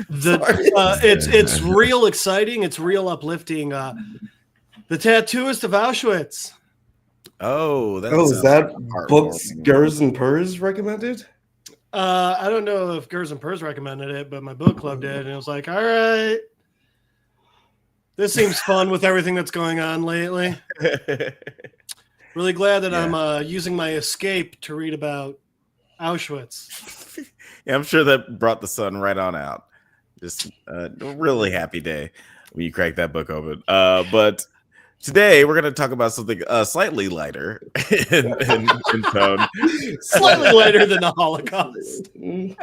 It's real exciting. It's real uplifting. The Tattooist of Auschwitz. Oh, that is that heartwarming. books Gers and Pers recommended? I don't know if Gers and Pers recommended it, but my book club did, and it was like, all right, this seems fun with everything that's going on lately. Really glad that I'm using my escape to read about Auschwitz. Yeah, I'm sure that brought the sun right on out. Just a really happy day when you crack that book open. But today we're going to talk about something slightly lighter in tone. Slightly lighter than the Holocaust. We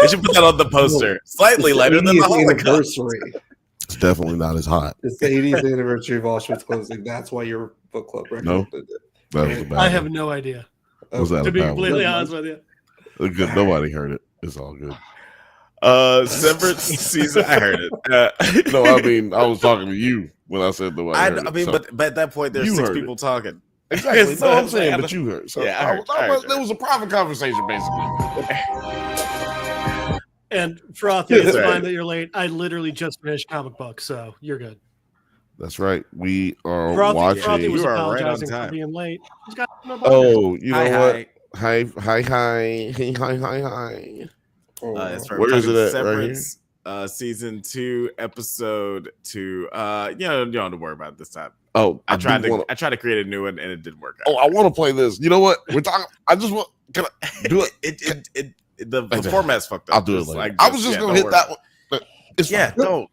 should put that on the poster. Slightly lighter than the 80th Holocaust. anniversary. It's definitely not as hot. It's the 80th anniversary of Auschwitz closing. That's why your book club recommended it. That was about I have no idea. What was that To be about? completely honest with you. Good. Nobody heard it. It's all good. Severance season. I heard it. No, I mean, I was talking to you when I said nobody heard it. I mean, So- but at that point, there's You 6 heard people talking. exactly. So No, I'm it's saying, like- but you heard. So Yeah, I heard. There was a private conversation, basically. And Frothy, it's That's right. fine that you're late. I literally just finished comic book, so you're good. That's right. We are Frothy watching. was You are right on apologizing time. for being late. He's got no bother. Oh, you know Hi, what? hi. Hi. That's right. Where We're is talking it at? Right here? Severance, season 2, episode 2. You don't have to worry about it this time. Oh, I tried do to create a new one and it didn't work out. Oh, I want to play this. You know what? We're talking. I just want. Can I do it? The Okay. format's fucked up. I'll do it It's later. like I was just yeah, gonna don't hit worry. that one. But it's Yeah, fine. don't.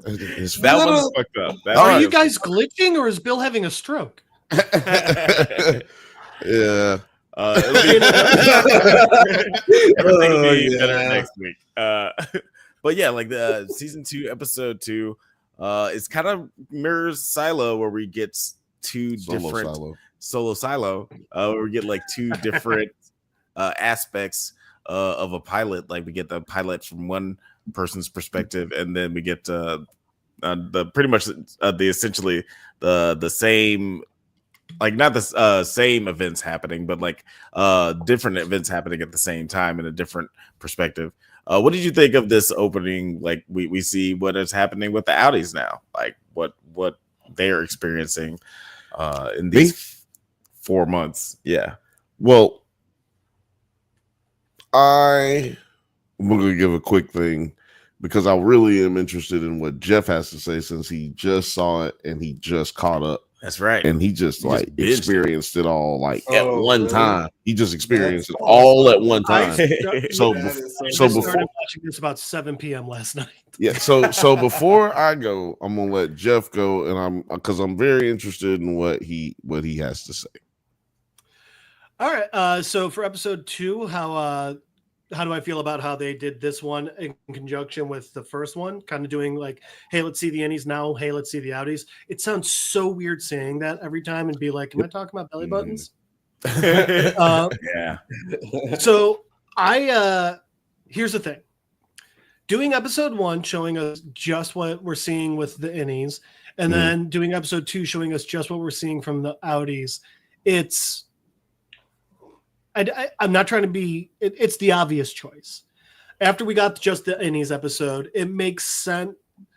It's That fine. one's fucked up. That All Are one you is- guys glitching or is Bill having a stroke? Yeah. It'll be- everything will be better yeah. next week. But yeah, like the season 2, episode 2, it's kind of mirrors Silo, where we get two different solo Silo, where we get like 2 different aspects of a pilot. Like we get the pilot from one person's perspective, and then we get the pretty much the essentially the same. Like not the same events happening, but like different events happening at the same time in a different perspective. What did you think of this opening? Like we see what is happening with the Audis now, like what they're experiencing in these 4 months. Yeah. Well, I'm going to give a quick thing because I really am interested in what Jeff has to say since he just saw it and he just caught up. That's right. And he just He like just binged experienced it all like at Oh, one really? time. He just experienced That's it all at one I time. So, That is I so just before, started watching this about 7 p.m. last night. yeah. So before I go, I'm gonna let Jeff go, and because I'm very interested in what he has to say. All right. So for episode 2, how do I feel about how they did this one in conjunction with the first one? Kind of doing like, hey, let's see the innies now. Hey, let's see the outies. It sounds so weird saying that every time and be like, am I talking about belly buttons? Yeah. So here's the thing. Doing episode 1 showing us just what we're seeing with the innies, and then doing episode 2 showing us just what we're seeing from the outies. I'm not trying to be. It's the obvious choice. After we got just the innies episode, it makes sense.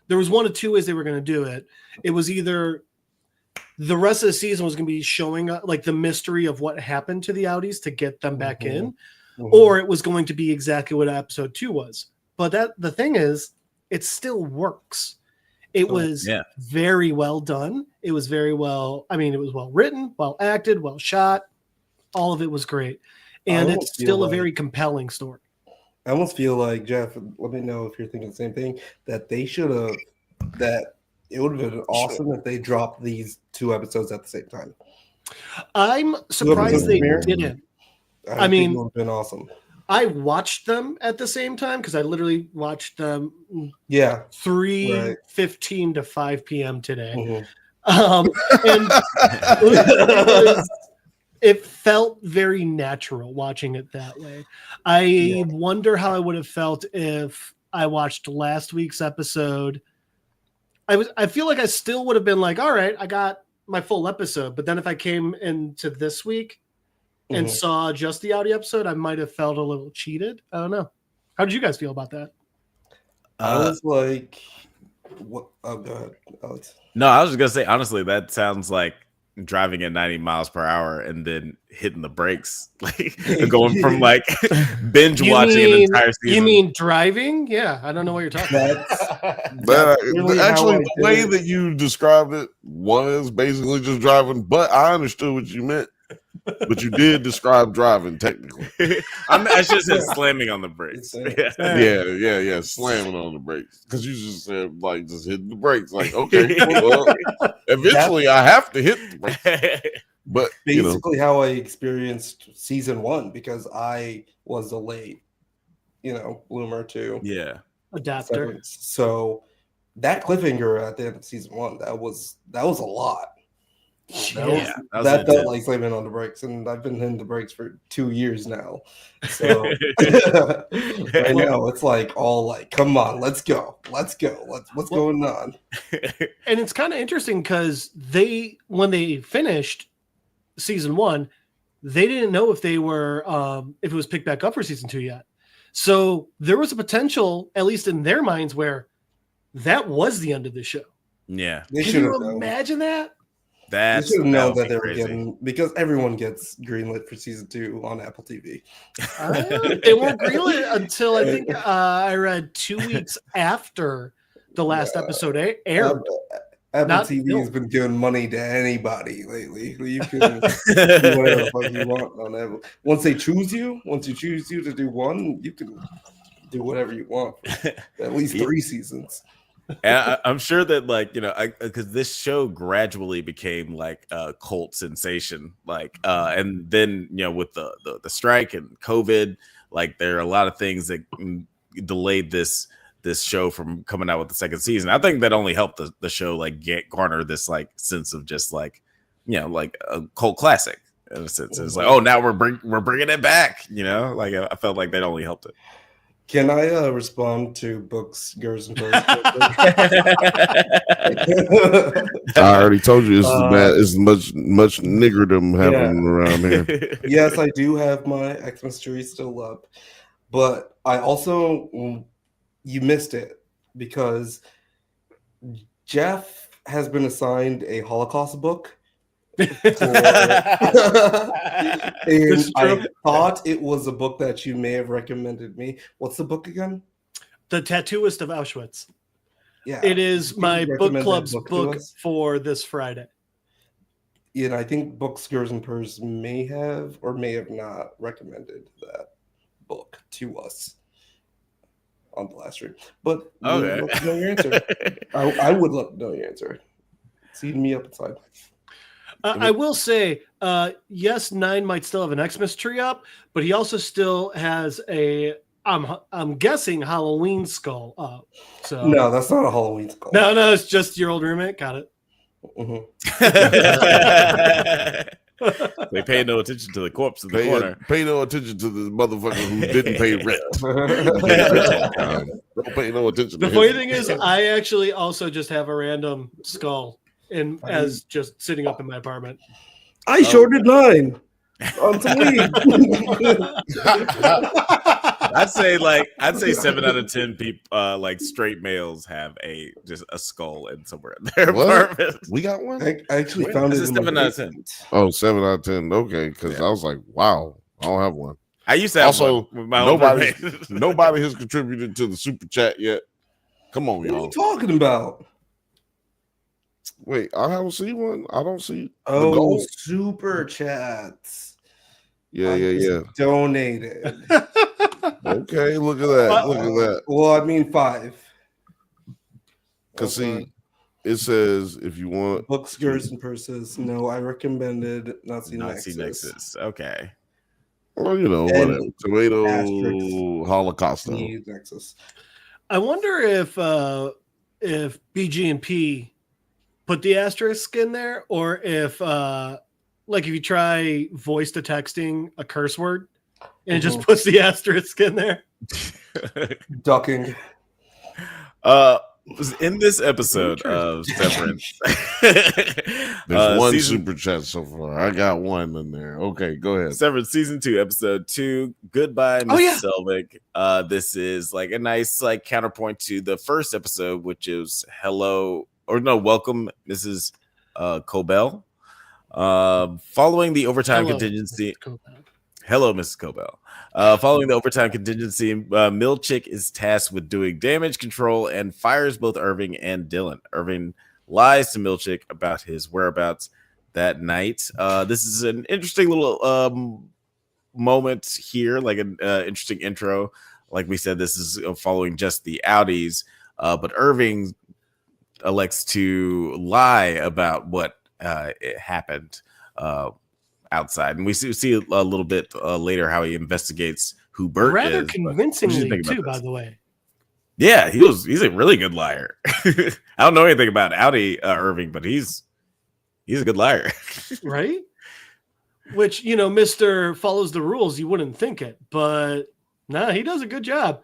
There was 1 of 2 ways they were going to do it. It was either the rest of the season was going to be showing like the mystery of what happened to the outies to get them back in, or it was going to be exactly what episode 2 was. But the thing is, it still works. It was very well done. It was very well. I mean, it was well written, well acted, well shot. All of it was great. And it's still a very compelling story. I almost feel like, Jeff, let me know if you're thinking the same thing, that they should have, that it would have been awesome if they dropped these 2 episodes at the same time. I'm surprised they didn't. I mean, it would have been awesome. I watched them at the same time because I literally watched them Yeah. 3:15 to 5 p.m. today. Mhm. And it felt very natural watching it that way. I wonder how I would have felt if I watched last week's episode. I feel like I still would have been like, all right, I got my full episode. But then if I came into this week and saw just the audio episode, I might have felt a little cheated. I don't know. How did you guys feel about that? I was like, what? Oh, go ahead, Alex. No, I was just gonna say, honestly, that sounds like driving at 90 miles per hour and then hitting the brakes, like going from like binge watching an entire season. You mean driving? Yeah, I don't know what you're talking about. Actually, the way that you described it was basically just driving, but I understood what you meant. But you did describe driving technically. I should have said slamming on the brakes. Yeah, slamming on the brakes. Because you just said like just hitting the brakes. Like, okay, well, eventually I have to hit the brakes. But basically how I experienced season 1 because I was a late, bloomer too. Yeah. Adapter. Severance. So that cliffhanger at the end of season 1, that was a lot. That felt like slamming on the brakes, and I've been hitting the brakes for 2 years now. So right now it's like all like, come on, let's go. What's going on? And it's kind of interesting because when they finished season 1, they didn't know if they were if it was picked back up for season 2 yet. So there was a potential, at least in their minds, where that was the end of the show. Yeah. They Can you imagine that? They should have known that they were getting, because everyone gets greenlit for season 2 on Apple TV. They weren't greenlit until I think I read 2 weeks after the last episode aired. Apple TV has been giving money to anybody lately. You can do whatever the fuck you want on Apple. Once you choose you to do one, you can do whatever you want for at least 3 seasons. And I'm sure that because this show gradually became like a cult sensation, and then with the strike and COVID, like there are a lot of things that delayed this show from coming out with the second season. I think that only helped the show garner this like sense of just like a cult classic in a sense. It's like, oh, now we're bringing it back. I felt like that only helped it. Can I respond to Books, Girls, and Birds? I already told you it's much niggerdom happening around here. Yes, I do have my Xmas tree still up, but I also you missed it because Jeff has been assigned a Holocaust book. And I thought it was a book that you may have recommended me. What's the book again? The Tattooist of Auschwitz. Yeah, it is my book club's book for this Friday. Yeah, and I think Books, Girls, and Purrs may have or may have not recommended that book to us on the last stream. But okay. Love to know your answer. I would love to know your answer. Seed me up inside. I will say, yes, 9 might still have an Xmas tree up, but he also still has I'm guessing Halloween skull up. So no, that's not a Halloween skull. No, it's just your old roommate. Got it. Mm-hmm. They pay no attention to the corpse in the corner. Pay no attention to the motherfucker who didn't pay rent. Don't pay no attention. The funny thing is, I actually also just have a random skull as just sitting up in my apartment. I shorted mine on some weed. I'd say 7 out of 10 people, like straight males, have just a skull in somewhere in their apartment. We got one. I actually found it in 7 out of 10. Oh, 7 out of 10. Okay, because I was like, wow, I don't have one. I used to have also one with my own nobody has contributed to the super chat yet. Come on, y'all. What are you talking about? Wait, I haven't seen one. I don't see. Oh, super chats. Yeah. Donated. Okay, look at that. Look at that. Well, I mean 5. Because see, it says if you want Books, Girls, and Purses. No, I recommended Nazi Nexus. Okay. Well, you know, And whatever. Tomato asterisks. Holocaust. Nexus. I wonder if BG&P put the asterisk in there, or if like if you try voice to texting a curse word and it just puts the asterisk in there. Ducking. Was in this episode of Severance. There's one super chat so far. I got one in there. Okay, go ahead. Severance season 2, episode 2. Goodbye, Miss Selvig. This is like a nice like counterpoint to the first episode, which is welcome, Mrs. Cobell. Following the overtime contingency. Hello, Mrs. Cobell. Following the overtime contingency, Milchick is tasked with doing damage control and fires both Irving and Dylan. Irving lies to Milchick about his whereabouts that night. This is an interesting little moment here, like an interesting intro. Like we said, this is following just the outies, but Irving elects to lie about what happened outside, and we see a little bit later how he investigates who Bert is. Rather convincingly too, by the way. Yeah, he's a really good liar. I don't know anything about Outie Irving, but he's a good liar, right? Which, you know, Mr. follows the rules. You wouldn't think it, but he does a good job.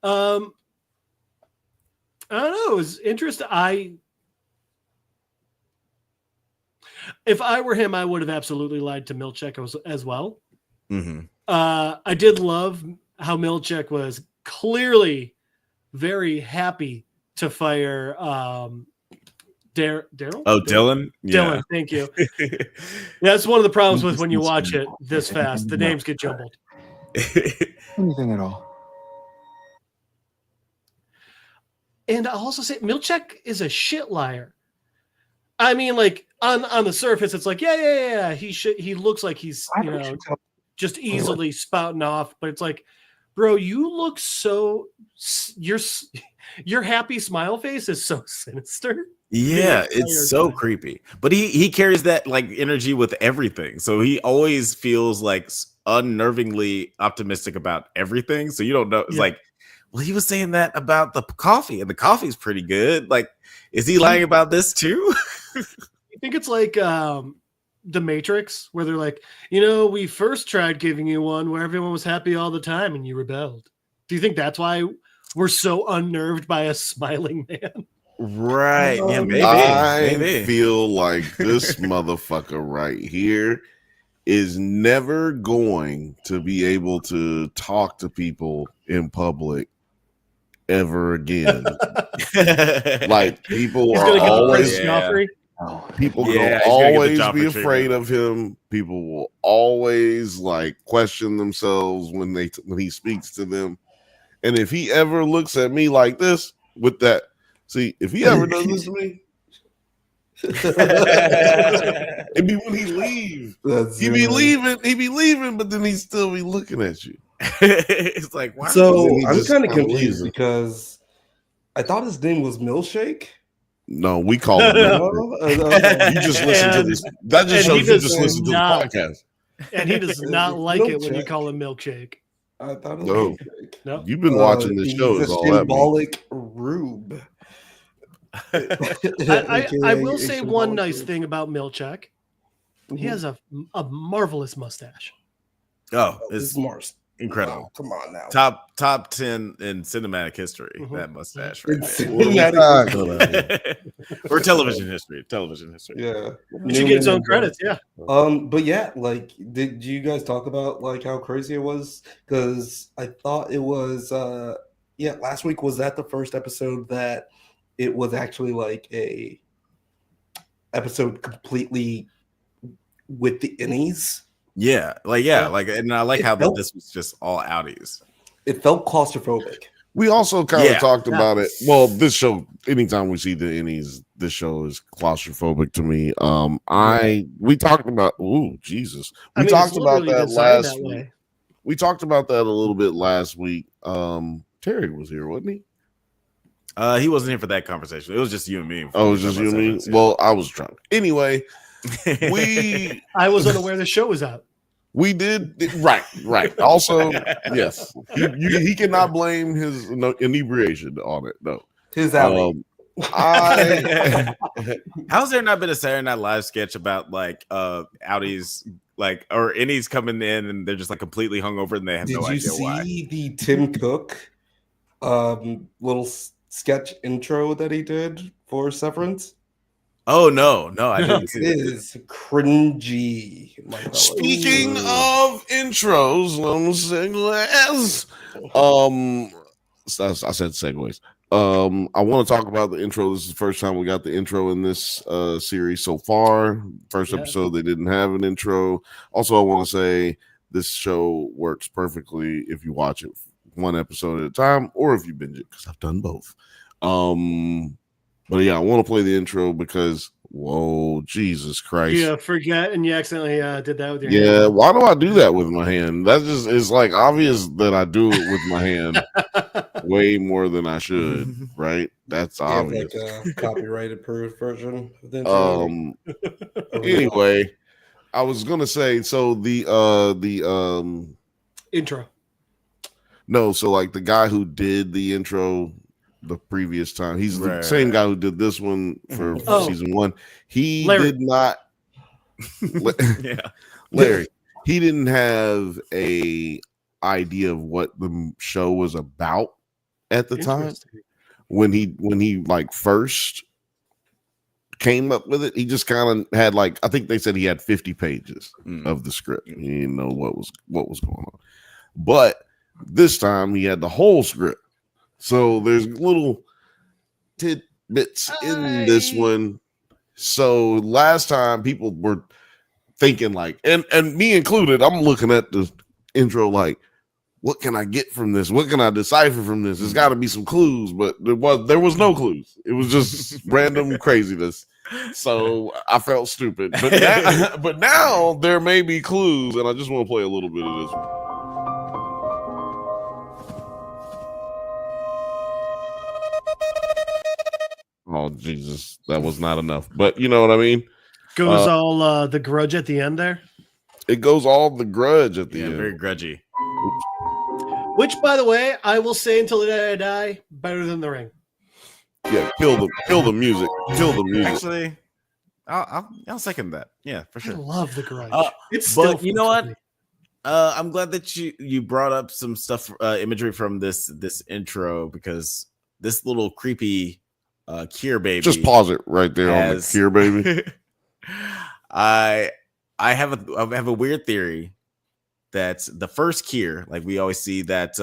I don't know. It was interesting. If I were him, I would have absolutely lied to Milchick as well. Mm-hmm. I did love how Milchick was clearly very happy to fire Daryl. Oh, Dylan? Yeah. Dylan, thank you. That's one of the problems with when you watch it this fast. The names get jumbled. Anything at all. And I'll also say Milchick is a shit liar. I mean, like on the surface, it's like, yeah. He looks like he's, you know, just easily spouting off, but it's like, bro, you look so your happy smile face is so sinister. Yeah, it's so creepy. But he carries that like energy with everything. So he always feels like unnervingly optimistic about everything. So you don't know. It's like, well, he was saying that about the coffee, and the coffee's pretty good. Like, is he lying about this too? I think it's like The Matrix, where they're like, you know, we first tried giving you one where everyone was happy all the time and you rebelled. Do you think that's why we're so unnerved by a smiling man? Right. Yeah, maybe. I feel like this motherfucker right here is never going to be able to talk to people in public ever again. Like, people are always people will always be afraid of him. People will always like question themselves when he speaks to them. And if he ever looks at me like this with that, see, if he ever does this to me, it'd be when he leaves. He'd be leaving, but then he'd still be looking at you. It's like, why? So I'm kind of confused because I thought his name was Milkshake. No, we call him Milkshake. You just listen to this. That just shows you just listen to the podcast. And he does not like it when you call him Milkshake. I thought it was no. You've been watching this show. He's a symbolic rube. I will say one nice thing about Milchick. He has a marvelous mustache. Oh, it's incredible. Wow, come on now. Top 10 in cinematic history. That mustache right there. Or television history. Yeah. You should get his own credits, yeah. But yeah, like, did you guys talk about like how crazy it was? Because I thought it was last week, was that the first episode that it was actually like a episode completely with the innies? Yeah, and I like how this was just all outies. It felt claustrophobic. We also kind of talked about it. Well, this show, anytime we see the innies, this show is claustrophobic to me. We talked about Jesus. We talked about that last week. We talked about that a little bit last week. Terry was here, wasn't he? He wasn't here for that conversation. It was just you and me. Oh, it was just you and me? Well, I was drunk. Anyway, I was unaware the show was out. We did right. Also, yes, he cannot blame his inebriation on it. No, his alley. How's there not been a Saturday Night Live sketch about like outies, like, or innies coming in and they're just like completely hungover and they have no idea why? Did you see the Tim Cook little sketch intro that he did for Severance? Oh no, I didn't see it. It Is cringy. Speaking of intros, I said segues. I want to talk about the intro. This is the first time we got the intro in this series so far. First episode, they didn't have an intro. Also, I want to say this show works perfectly if you watch it one episode at a time or if you binge it, because I've done both. But yeah, I want to play the intro because whoa, Jesus Christ! You forget and you accidentally did that with your hand. hand. Why do I do that with my hand? That just is like obvious that I do it with my hand way more than I should, right? That's obvious. Like a copyright approved version. Anyway, I was gonna say so the intro. No, so like the guy who did the intro the previous time, he's the same guy who did this one for season 1. He did not. Larry. He didn't have a idea of what the show was about at the time when he like first came up with it. He just kind of had like, I think they said he had 50 pages of the script. He didn't know what was going on, but this time he had the whole script. So there's little tidbits in this one. So last time people were thinking like, and me included, I'm looking at the intro like, what can I get from this? What can I decipher from this? There's got to be some clues, but there was no clues. It was just random craziness. So I felt stupid. But now there may be clues, and I just want to play a little bit of this one. Oh Jesus, that was not enough. But you know what I mean? Goes all the grudge at the end there. It goes all the grudge at the end. Very grudgy. Oops. Which, by the way, I will say until the day I die, better than The Ring. Yeah, kill the music. Kill the music. Actually, I'll second that. Yeah, for sure. I love the grudge. It's still, you know what? I'm glad that you brought up some stuff, imagery from this intro, because this little creepy Kier baby. Just pause it right there on the Kier baby. I have a weird theory that the first Kier, like we always see that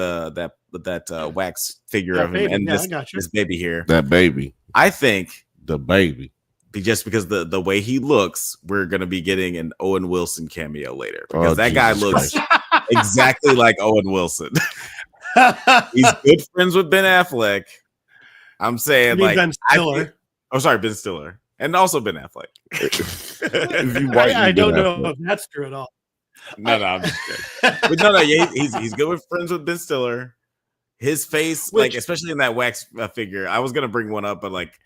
wax figure of him, and this baby here, that baby. I think the baby, just because the way he looks, we're gonna be getting an Owen Wilson cameo later, because that guy looks exactly like Owen Wilson. He's good friends with Ben Affleck. I'm saying, like, Ben Stiller. Ben Stiller, and also Ben Affleck. I don't know if that's true at all. No, I'm just kidding. But no, yeah, he's good with friends with Ben Stiller. His face, like, especially in that wax figure. I was gonna bring one up, but like,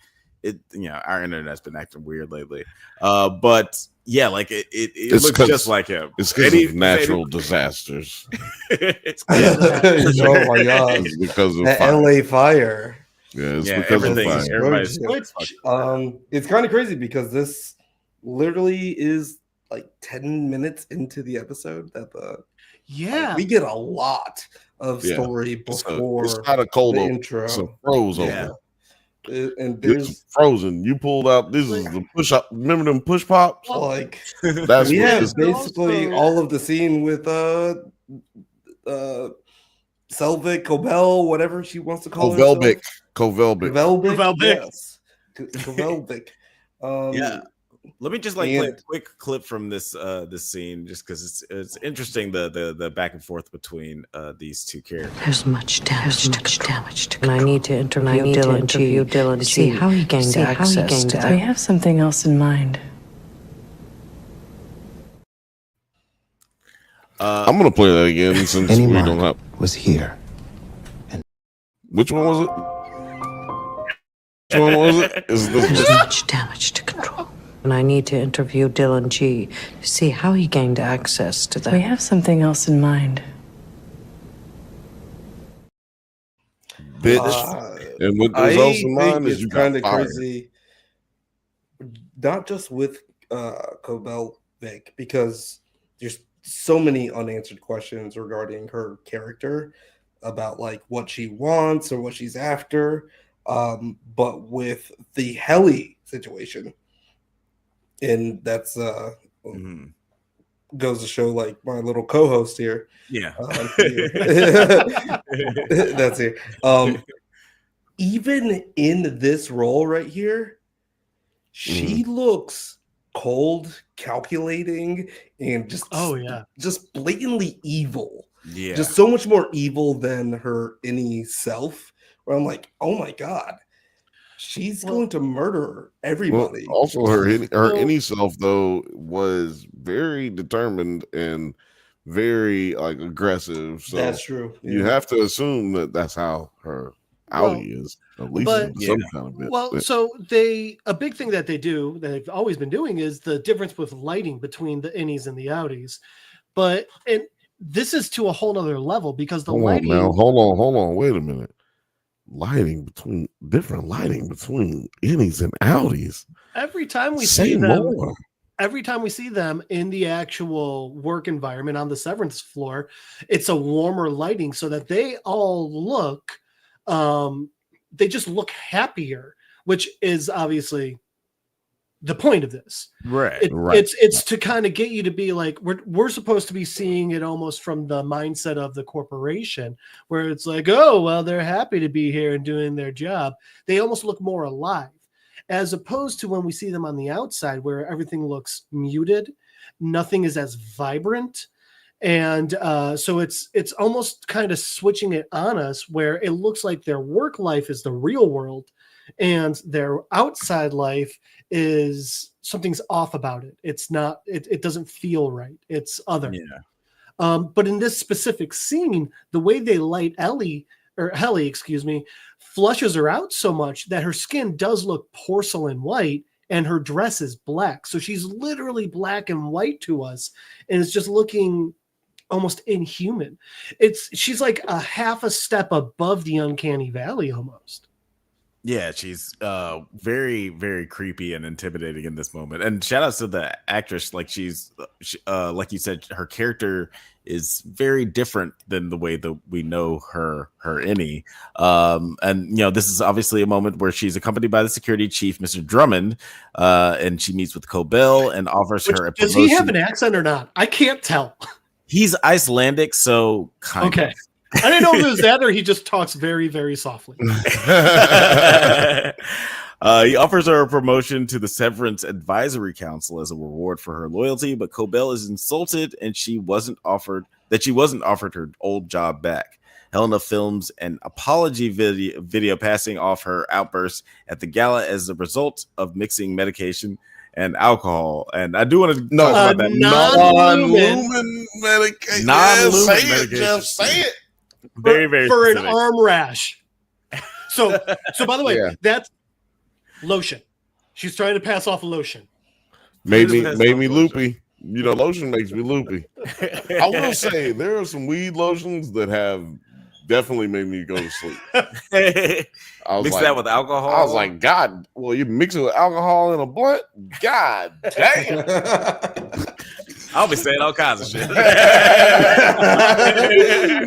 our internet's been acting weird lately. But yeah, like it looks just like him. It's because of natural disasters. Oh my god! It's because of LA fire. Yeah, it's because of fire. It's kind of crazy because this literally is like 10 minutes into the episode that we get a lot of story before it's not a cold the open. intro. It's a froze open. And there's frozen. You pulled out. This is the push up. Remember them push pops? Like that's we have basically all of the scene with Selvig, Cobell, whatever she wants to call Kovelbic. Yes. Kovelbic. Yeah. Let me just play a quick clip from this scene, just because it's interesting the back and forth between these two characters. There's much damage to and I need to interview Dylan to see how he gained access to that. We have something else in mind. I'm gonna play that again since we don't have. Was here. And which one was it? Which one was it? There's much damage to control. And I need to interview Dylan G to see how he gained access to that. We have something else in mind. Bitch. And what goes else in mind is you got kind of fired. crazy, not just with Cobell Vic, because there's so many unanswered questions regarding her character about like what she wants or what she's after. But with the Helly situation, and that's goes to show like my little co-host here. Yeah. That's it. Even in this role right here, she looks cold, calculating, and just blatantly evil. Yeah. Just so much more evil than her any self. Where I'm like, oh my god, she's going to murder everybody. Well, also, her any self though was very determined and very like aggressive. So that's true. You have to assume that that's how her outie is, at least some kind of bit. Well, so a big thing that they do that they've always been doing is the difference with lighting between the innies and the outies. But this is to a whole nother level because the lighting. Hold on, wait a minute. Different lighting between innies and outies. Every time we see them in the actual work environment on the Severance floor, it's a warmer lighting so that they all look, they just look happier, which is obviously the point of this. Right. It's to kind of get you to be like, we're supposed to be seeing it almost from the mindset of the corporation, where it's like, oh, well, they're happy to be here and doing their job. They almost look more alive, as opposed to when we see them on the outside, where everything looks muted, nothing is as vibrant. And so it's almost kind of switching it on us, where it looks like their work life is the real world and their outside life is something's off about it. It's not, it doesn't feel right. It's other. Yeah. But in this specific scene, the way they light Helly, flushes her out so much that her skin does look porcelain white and her dress is black. So she's literally black and white to us. And it's just looking almost inhuman. She's like a half a step above the uncanny valley almost. Yeah, she's very, very creepy and intimidating in this moment. And shout outs to the actress. Like she's like you said, her character is very different than the way that we know her innie. And this is obviously a moment where she's accompanied by the security chief, Mr. Drummond, and she meets with Cobell and offers her a promotion. Does he have an accent or not? I can't tell. He's Icelandic, so kind of. I didn't know if it was that or he just talks very, very softly. He offers her a promotion to the Severance Advisory Council as a reward for her loyalty, but Cobell is insulted and she wasn't offered her old job back. Helena films an apology video passing off her outburst at the gala as a result of mixing medication and alcohol. And I do want to talk about that. Non-lumen medication. Non-lumen medication. Just say it. Very, very for specific. An arm rash. So by the way, that's lotion. She's trying to pass off lotion. Made me loopy. Lotion makes me loopy. I will say there are some weed lotions that have definitely made me go to sleep. Mix that with alcohol. I was like, God, well, you mix it with alcohol in a blunt? God damn. I'll be saying all kinds of shit.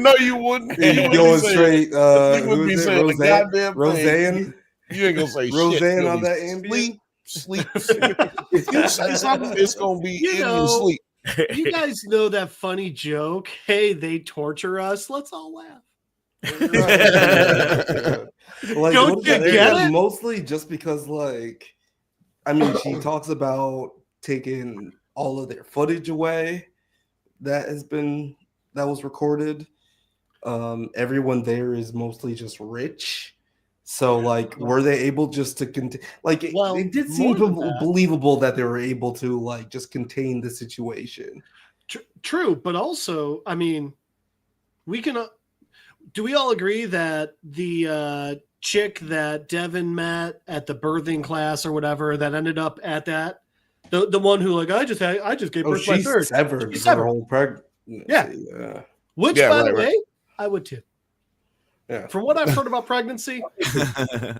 No, you wouldn't. You going straight. You wouldn't be saying the goddamn Roseanne? You ain't gonna say Roseanne shit. on that ambient? Sleep. If you say something, it's gonna be in your sleep. You guys know that funny joke? Hey, they torture us. Let's all laugh. Like, don't you get it? Mostly just because, like, she talks about taking all of their footage away that was recorded. Everyone there is mostly just rich. So, like, were they able just to contain? Like, it did seem believable that they were able to, like, just contain the situation. True, but also, we can. Do we all agree that the chick that Devin met at the birthing class or whatever that ended up at that The one who like I just gave birth to my she's third. severed She's her severed. whole pregnancy. Yeah. Which, Yeah, by the right, way, right. I would too. Yeah. From what I've heard about pregnancy,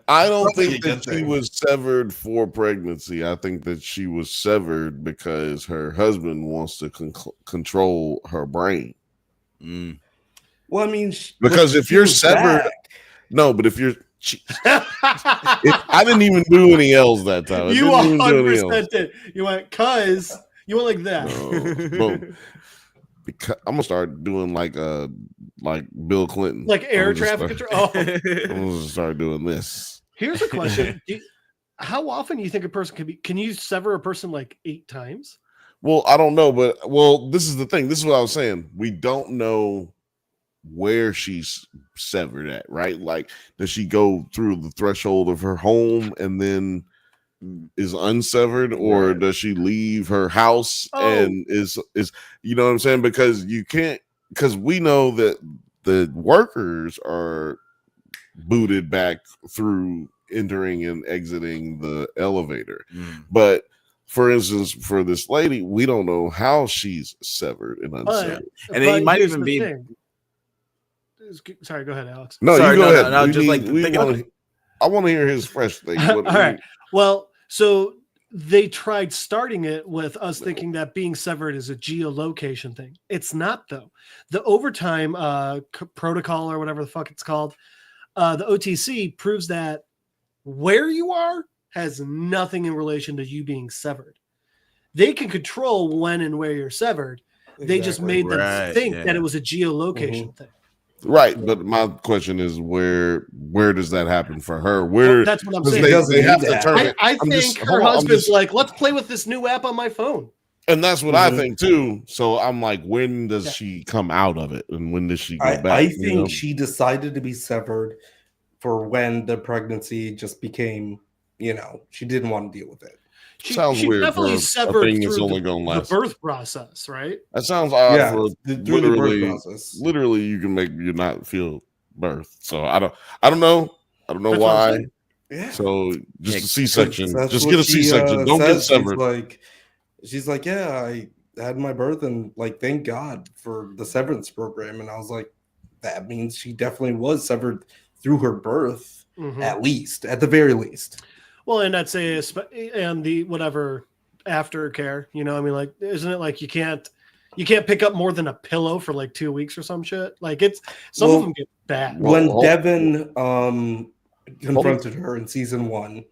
I don't Probably think a good that she thing. was severed for pregnancy. I think that she was severed because her husband wants to control her brain. Well, I mean, Because if you're severed, no, but if you're, I didn't even do any L's that time. I you didn't even do any 100% L's. did. You went, cuz you went like that. No, boom. Because I'm gonna start doing like Bill Clinton, Like air I'm gonna traffic start- control. Oh. I'm gonna start doing this. Here's a question: how often do you think a person can be? Can you sever a person like 8 times? Well, I don't know, but this is the thing. This is what I was saying. We don't know where she's severed at, right? Like, does she go through the threshold of her home and then is unsevered, or does she leave her house and is you know what I'm saying? Because you can't, because we know that the workers are booted back through entering and exiting the elevator, but for instance, for this lady, we don't know how she's severed and unsevered, and it might even be. Sorry, go ahead, Alex. No, Sorry, you go ahead. No, just like I want to hear his fresh thing. All right. Well, so they tried starting it with us thinking that being severed is a geolocation thing. It's not, though. The overtime protocol, or whatever the fuck it's called, the OTC proves that where you are has nothing in relation to you being severed. They can control when and where you're severed. They just made them think that it was a geolocation thing. Right, but my question is, where does that happen for her? Where that's what I'm saying. They have to turn it. I think her husband's like, let's play with this new app on my phone. And that's what I think too. So I'm like, when does she come out of it, and when does she go back? I think she decided to be severed for when the pregnancy just became, she didn't want to deal with it. She weird. Definitely severed thing through only gonna last. The birth process, right? That sounds odd. Yeah, for through the birth process. Literally, you can make you not feel birth. So I don't know. I don't know why. Yeah. So just a C-section. That's Just what get a C-section. Don't get severed. She's like, yeah, I had my birth, and like, thank God for the severance program. And I was like, that means she definitely was severed through her birth, at the very least. Well, and I'd say, and the whatever aftercare, I mean, like, isn't it like you can't pick up more than a pillow for like 2 weeks or some shit? Like, of them get bad. When Devin confronted her in season 1,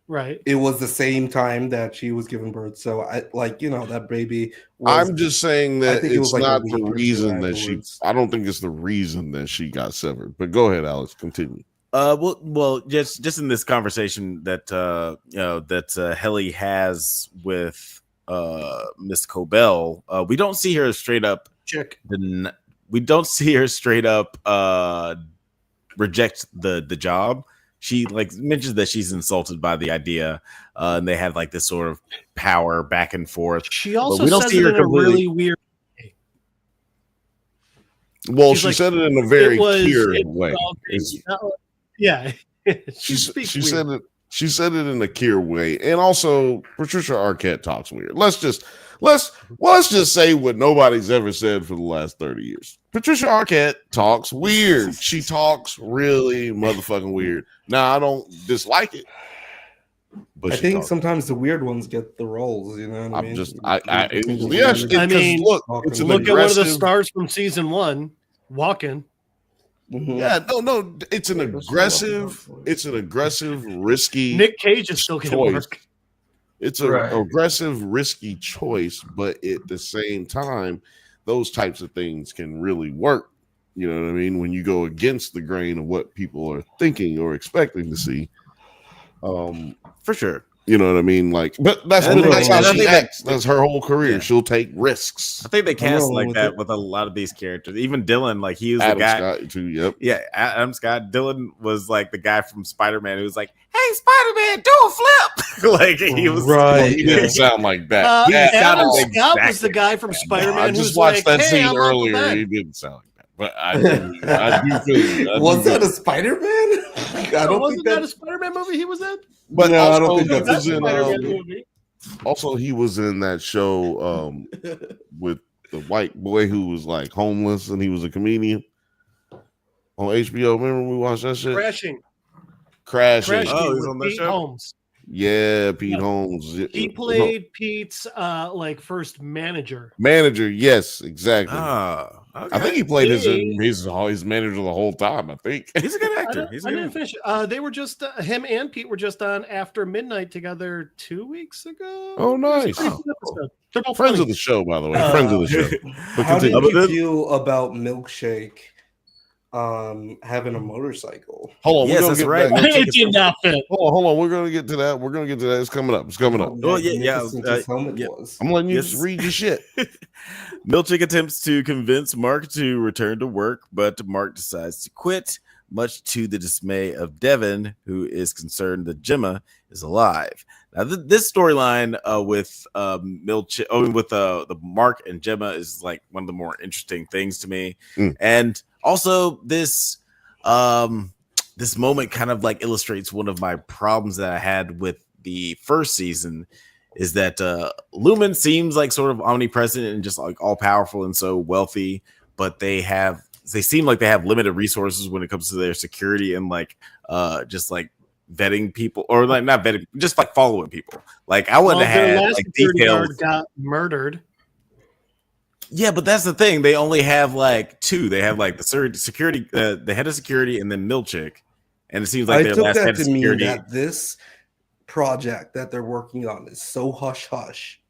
right, it was the same time that she was giving birth. So I that baby. I'm just saying that it's like not the reason that I don't think it's the reason that she got severed. But go ahead, Alex. Continue. Well, just in this conversation that that Helly has with Miss Cobell, we don't see her straight up chick. We don't see her straight up reject the job. She like mentions that she's insulted by the idea, and they have like this sort of power back and forth. She also says it in a really weird way. Well, she said it in a very clear way. Yeah, she said it. She said it in a clear way, and also Patricia Arquette talks weird. Let's just say what nobody's ever said for the last 30 years. Patricia Arquette talks weird. She talks really motherfucking weird. Now I don't dislike it, but I think sometimes the weird ones get the roles. You know what I mean? look, it's look at one of the stars from season 1 walking. Yeah, no, it's an aggressive, risky. Nick Cage is still going to work. It's an aggressive, risky choice, but at the same time, those types of things can really work. You know what I mean? When you go against the grain of what people are thinking or expecting to see, for sure. You know what I mean? Like, but that's how she acts. That's her whole career. Yeah. She'll take risks. I think they cast like that with a lot of these characters. Even Dylan, like he was Adam the guy. Scott too, yep. Yeah, Adam Scott. Dylan was like the guy from Spider-Man who was like, "Hey, Spider-Man, do a flip!" Like he was right. He didn't sound like that. Adam Scott was the guy from Spider-Man. I just watched that scene earlier. He didn't sound like that. But I do feel was that a Spider-Man? I don't think that a Spider-Man movie he was in. But no, also, I don't think he was in Also, he was in that show with the white boy who was like homeless and he was a comedian on HBO. Remember when we watched that shit? Crashing. Oh, he's with on that Pete show? Holmes. Yeah, Pete Yeah. Holmes. He played Pete's like first manager. Manager. Yes, exactly. Oh, okay. I think he played his manager the whole time. I think He's a good actor. I didn't finish. They were just him and Pete were just on After Midnight together 2 weeks ago. Oh, nice. They're both friends funny. of the show, by the way. Friends of the show. But How did continue. you feel about Milkshake having a motorcycle? Hold on, Yes, we're that's gonna right. get back. It did not fit. Hold on. We're gonna get to that. It's coming up. Oh, yeah. His helmet Yeah. was. I'm letting you just read your shit. Milkshake attempts to convince Mark to return to work, but Mark decides to quit, much to the dismay of Devin, who is concerned that Gemma is alive. Now, this storyline with Milkshake, with the Mark and Gemma is like one of the more interesting things to me, and also this moment kind of like illustrates one of my problems that I had with the first season. Is that Lumen seems like sort of omnipresent and just like all powerful and so wealthy, but they seem like they have limited resources when it comes to their security and like just like vetting people, or like not vetting, just like following people. Like I wouldn't have their had last like security details. guard got murdered. Yeah, but that's the thing. They only have like two. They have like the security, the head of security, and then Milkshake. And it seems like I their took last that head of to mean security. that this project that they're working on is so hush hush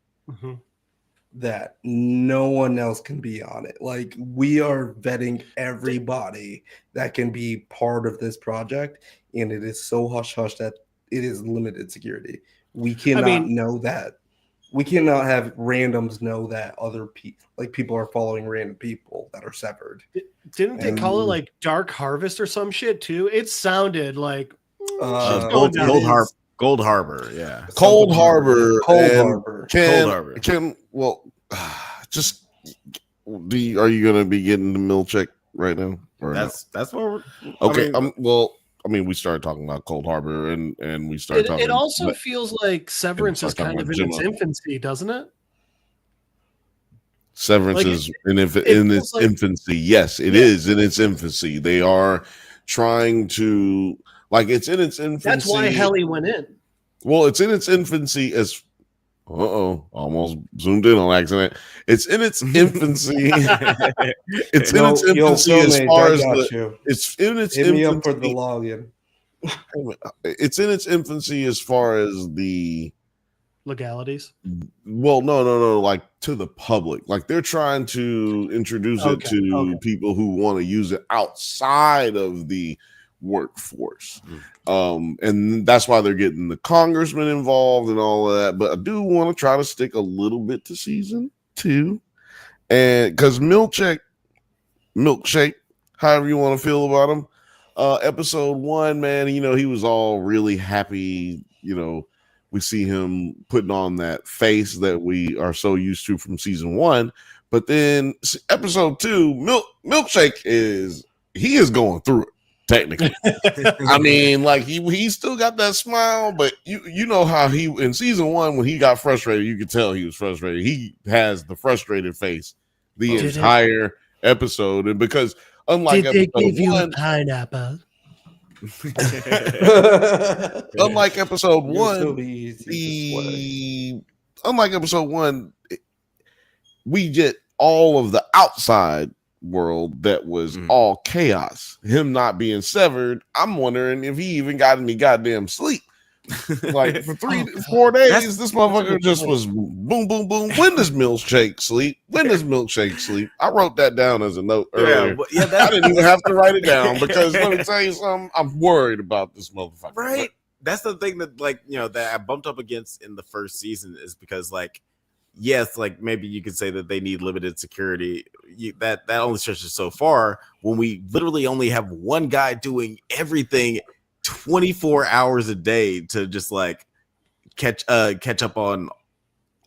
that no one else can be on it. Like, we are vetting everybody that can be part of this project, and it is so hush hush that it is limited security. We cannot know that. We cannot have randoms know that other people are following random people that are severed. Didn't they call it like Dark Harvest or some shit too? It sounded like Gold Harbor, yeah. Cold Harbor. Just are you gonna be getting the Milkshake right now? That's what we're okay. We started talking about Cold Harbor and we started talking. It also feels like Severance is kind of in its infancy, doesn't it? Severance is in its infancy. Yes, it is in its infancy. They are trying to it's in its infancy. That's why Helly went in. Well, it's in its infancy as almost zoomed in on accident. It's in its infancy. It's in its infancy as far as it's in its Hit infancy. Me up for the login. It's in its infancy as far as the legalities. Well, no, like to the public. Like they're trying to introduce it to people who want to use it outside of the workforce. And that's why they're getting the congressman involved and all of that. But I do want to try to stick a little bit to season 2. And because Milkshake, however you want to feel about him, episode 1, man, he was all really happy. We see him putting on that face that we are so used to from season 1. But then episode 2, Milkshake is going through it. Technically, I mean, like he still got that smile, but you know how he in season 1 when he got frustrated, you could tell he was frustrated. He has the frustrated face the entire episode, and because unlike did episode they give 1, you a pineapple? Unlike episode 1, we get all of the outside world that was all chaos. Him not being severed, I'm wondering if he even got any goddamn sleep. Like for 4 days, this motherfucker just was boom, boom, boom. When does Milkshake sleep? I wrote that down as a note earlier. I didn't even have to write it down because let me tell you something. I'm worried about this motherfucker. Right. That's the thing that that I bumped up against in the first season is because yes, maybe you could say that they need limited security. That only stretches so far when we literally only have one guy doing everything 24 hours a day to just catch up on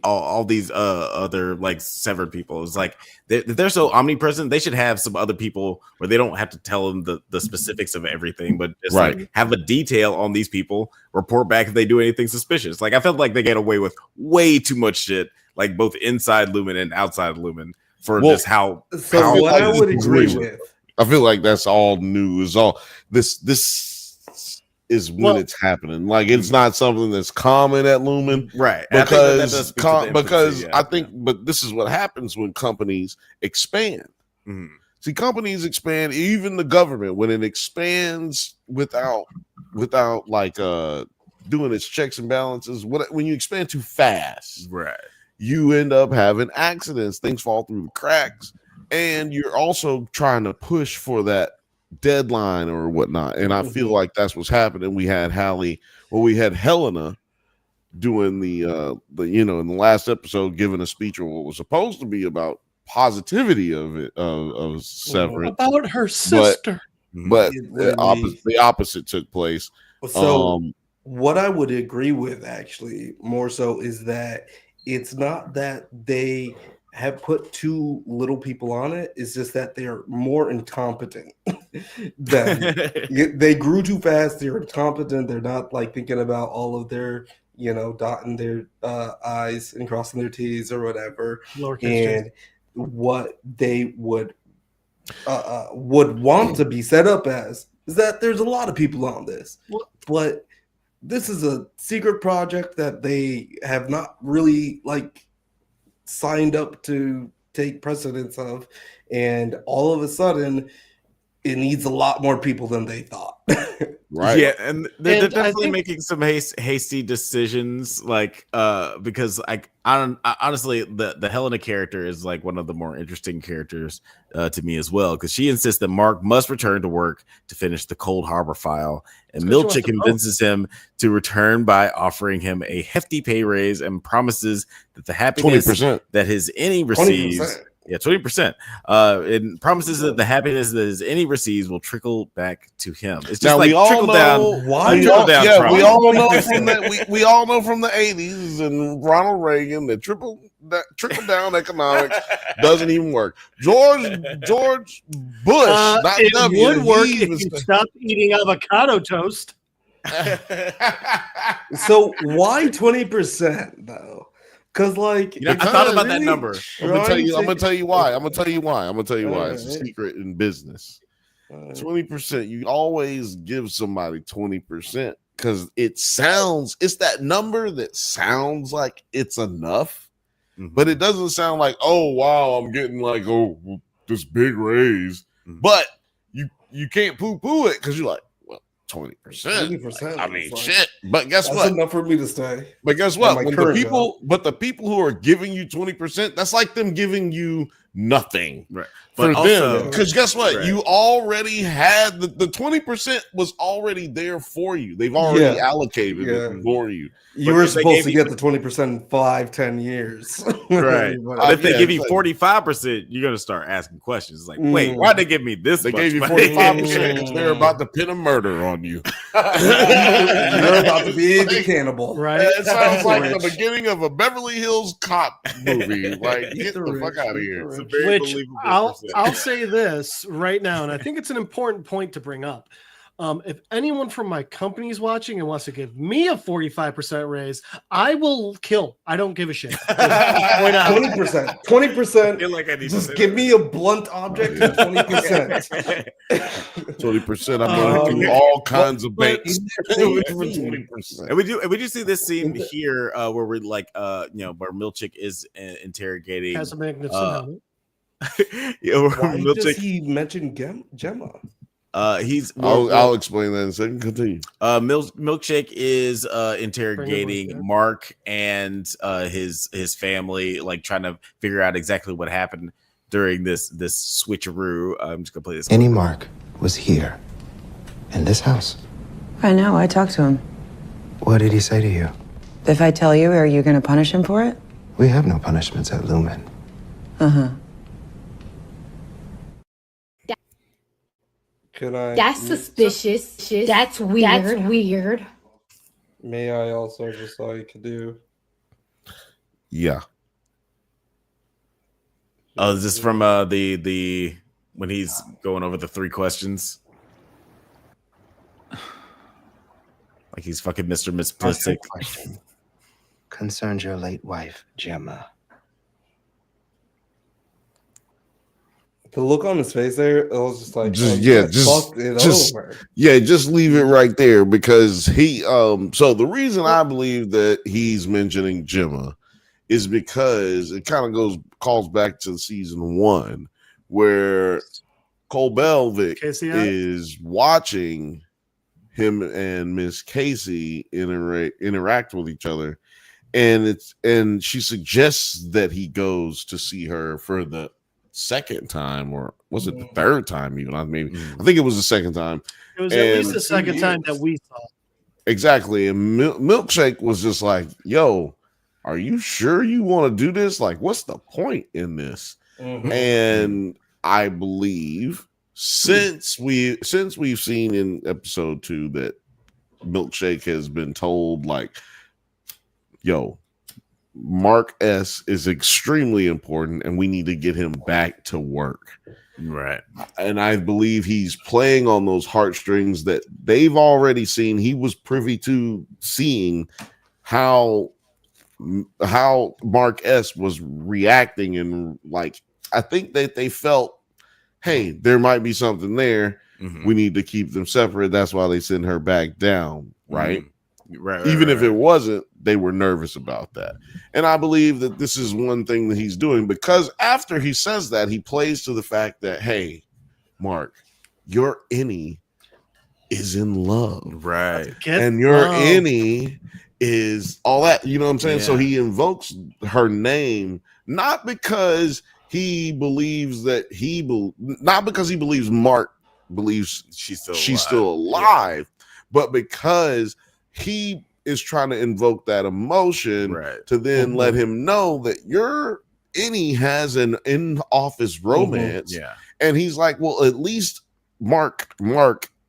all these other like severed people. It's like they're so omnipresent. They should have some other people where they don't have to tell them the specifics of everything, but just like have a detail on these people. Report back if they do anything suspicious. Like I felt like they get away with way too much shit, like both inside Lumen and outside Lumen, for just how. So what I would agree with. I feel like that's all new. Is all this is when it's happening. Like it's not something that's common at Lumen, right? Because I think, but this is what happens when companies expand. Mm-hmm. See, companies expand, even the government, when it expands without like doing its checks and balances. When you expand too fast, right, you end up having accidents. Things fall through the cracks, and you're also trying to push for that deadline or whatnot, and I feel like that's what's happening. We had Helena doing the in the last episode giving a speech on what was supposed to be about positivity of Severance about her sister, but the opposite took place. So what I would agree with actually more so is that it's not that they have put too little people on it. It's just that they're more incompetent. They grew too fast. They're incompetent. They're not like thinking about all of their, dotting their I's and crossing their T's or whatever. And what they would want to be set up as is that there's a lot of people on this, but this is a secret project that they have not really signed up to take precedence of, and all of a sudden it needs a lot more people than they thought. Right. Yeah, and they're definitely making some hasty decisions, because honestly, the Helena character is like one of the more interesting characters to me as well, because she insists that Mark must return to work to finish the Cold Harbor file, and Milchick convinces him to return by offering him a hefty pay raise and promises that the happiness 20%. that his innie receives. 20%. Yeah, 20%. It promises that the happiness that his innie receives will trickle back to him. It's just now, like trickle down. We all know from we all know from the 80s and Ronald Reagan that trickle down economics doesn't even work. George Bush, not it W, would work if you stopped eating avocado toast. So why 20% though? Because I thought about that number. I'm gonna tell you why. It's a secret in business. 20%. You always give somebody 20% because it's that number that sounds like it's enough, but it doesn't sound like, oh wow, I'm getting this big raise. But you can't poo-poo it because you're like, 20%. I mean, shit. But guess what? That's enough for me to stay. But guess what? The people who are giving you 20%, that's like them giving you nothing. Right. For them. Because guess what? Right. You already had the 20% was already there for you. They've already allocated it for you. You were supposed to get the 20% in 5-10 years. Right. But if they give you 45%, you're gonna start asking questions like, wait, why'd they give me this? They gave you 45% because they're about to pin a murder on you. You're about to be the cannibal. Right. It sounds like the beginning of a Beverly Hills Cop movie. Like, get the fuck out of here. Which I'll say this right now, and I think it's an important point to bring up. If anyone from my company is watching and wants to give me a 45% raise, I will kill. I don't give a shit. 20%. 20%. Just give me a blunt object and 20%. 20%. I'm going to do all kinds of banks. 20%. And we do see this scene here where we're where Milchick is interrogating. Has a magnificent helmet. Why does he mention Gemma? I'll explain that in a second. Continue. Milkshake is interrogating Mark and his family, trying to figure out exactly what happened during this switcheroo. I'm just gonna play this. Any Mark was here in this house. I know. I talked to him. What did he say to you? If I tell you, are you going to punish him for it? We have no punishments at Lumen. That's suspicious. That's weird. May I also just do? Yeah. Oh, is this from the when he's going over the 3 questions? Like he's fucking Mr. Misplistic. Question concerns your late wife, Gemma. The look on his face there, it was just like, just leave it right there, because he so the reason I believe that he's mentioning Gemma is because it kind of calls back to season 1, where Cole Belvic is watching him and Miss Casey interact with each other, and she suggests that he goes to see her for the second time, or was it the third time even? I think it was the second time. It was at least the second time that we saw. Exactly. And Milkshake was just like, yo, are you sure you want to do this? Like, what's the point in this? And I believe since we've seen in episode 2 that Milkshake has been told, like, yo, Mark S is extremely important and we need to get him back to work. Right. And I believe he's playing on those heartstrings that they've already seen. He was privy to seeing how Mark S was reacting, and like, I think that they felt, hey, there might be something there. We need to keep them separate. That's why they send her back down, right? Right. Even if it wasn't, they were nervous about that. And I believe that this is one thing that he's doing, because after he says that, he plays to the fact that, hey, Mark, your innie is in love. Right. And your innie is all that, you know what I'm saying? So he invokes her name, not because he believes that not because he believes Mark believes she's still alive, but because he is trying to invoke that emotion to then let him know that your innie has an in-office romance. And he's like, well, at least Mark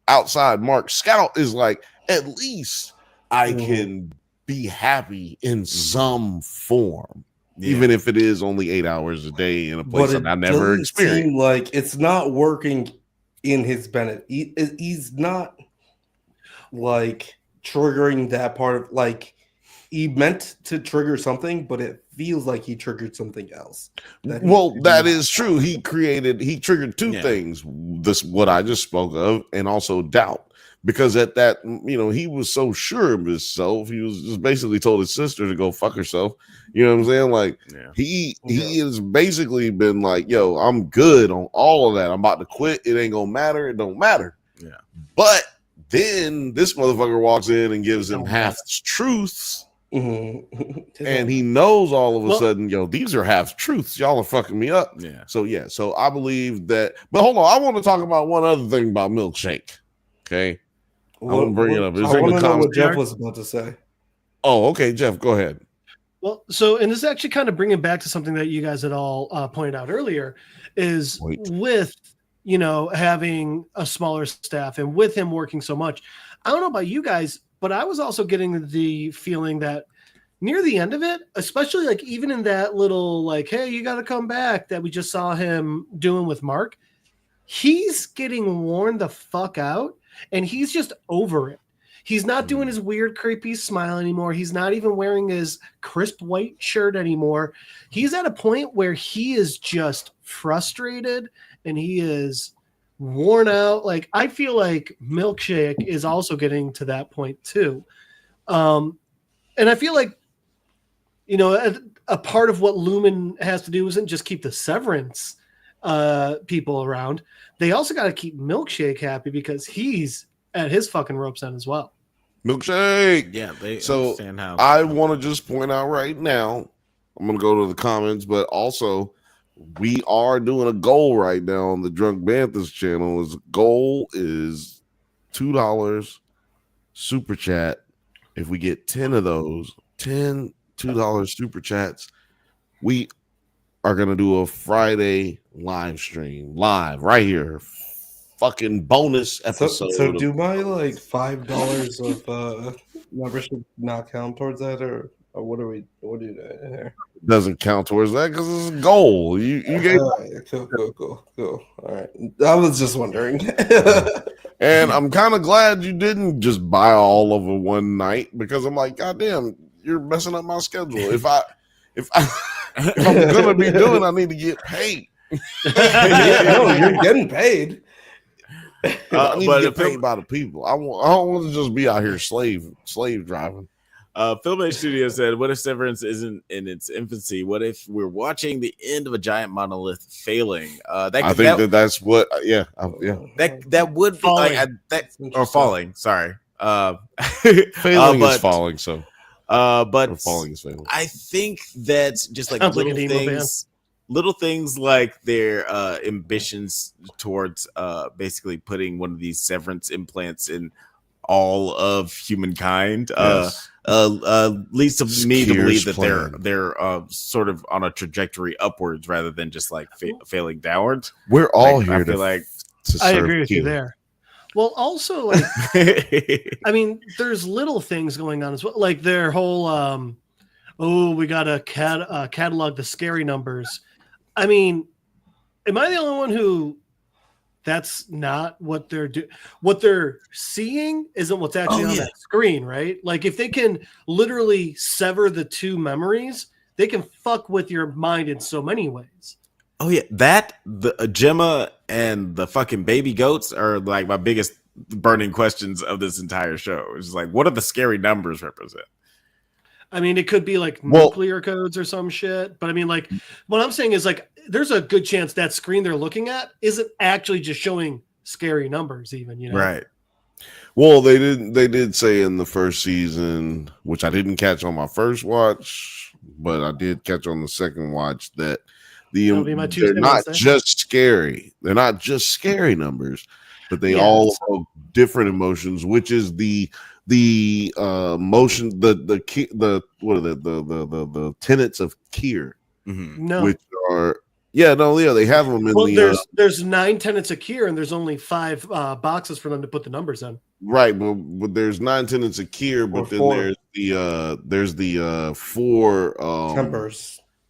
outside Mark Scout is like, at least I can be happy in some form, even if it is only 8 hours a day in a place that I never experienced. Seem like it's not working in his benefit. He's not like triggering that part of, like, he meant to trigger something, but it feels like he triggered something else. That is true. He triggered 2 things. This, what I just spoke of, and also doubt. Because at that, he was so sure of himself. He was just basically told his sister to go fuck herself. You know what I'm saying? Like, he has basically been like, yo, I'm good on all of that. I'm about to quit. It ain't gonna matter. It don't matter. Yeah. But then this motherfucker walks in and gives him half truths. And he knows all of a sudden, yo, these are half truths. Y'all are fucking me up. Yeah. So I believe that. But hold on, I want to talk about one other thing about Milkshake. Okay. I'm gonna bring it up. I want to know what Jeff was about to say. Oh, okay, Jeff, go ahead. Well, and this is actually kind of bringing back to something that you guys had all pointed out earlier, is with having a smaller staff and with him working so much. I don't know about you guys, but I was also getting the feeling that near the end of it, especially like even in that little like, hey, you got to come back that we just saw him doing with Mark, he's getting worn the fuck out. And he's just over it. He's not doing his weird, creepy smile anymore. He's not even wearing his crisp white shirt anymore. He's at a point where he is just frustrated and he is worn out. Like, I feel like Milkshake is also getting to that point too. And I feel like, a part of what Lumen has to do isn't just keep the Severance people around. They also got to keep Milkshake happy because he's at his fucking rope's end as well. Milkshake. Yeah. So I want to just point out right now, I'm going to go to the comments, but also we are doing a goal right now on the Drunk Banthas channel. His goal is $2 super chat. If we get 10 of those, 10 $2 super chats, we are going to do a Friday live stream right here. Fucking bonus episode. So do my like $5 of membership not count towards that, or Or what are you doing here? Doesn't count towards that because it's a goal. You gave. Cool. All right. I was just wondering. And I'm kind of glad you didn't just buy all of it one night because I'm like, God damn, you're messing up my schedule. If I'm gonna be doing, I need to get paid. No, you're getting paid. I need to get paid by the people. I don't want to just be out here slave driving. Film Age Studio said, "What if Severance isn't in its infancy? What if we're watching the end of a giant monolith failing?" That's what. Yeah. That would be falling. Or falling. Sorry, failing is falling. So, but falling is failing. I think that's just like little things like their ambitions towards basically putting one of these severance implants in all of humankind leads to me to believe that they're sort of on a trajectory upwards rather than just like failing downwards. We're all here. I feel like I agree with you there. Well, also, like, I mean, there's little things going on as well, like their whole we gotta catalog the scary numbers. I mean, am I the only one who? That's not what they're doing. What they're seeing isn't what's actually on that screen, right? Like if they can literally sever the two memories, they can fuck with your mind in so many ways. Oh yeah, the Gemma and the fucking baby goats are like my biggest burning questions of this entire show. It's like, what do the scary numbers represent? I mean, it could be like nuclear codes or some shit. But I mean, like, what I'm saying is like, there's a good chance that screen they're looking at isn't actually just showing scary numbers, even, you know? Right. Well, they did say in the first season, which I didn't catch on my first watch, but I did catch on the second watch, that they're not just scary. They're not just scary numbers, but they all have different emotions, which is the motion, the tenets of Kier, which are they have them in there's 9 tenets of Kier and there's only 5 boxes for them to put the numbers in. Right, but there's 9 tenets of Kier, but then there's the 4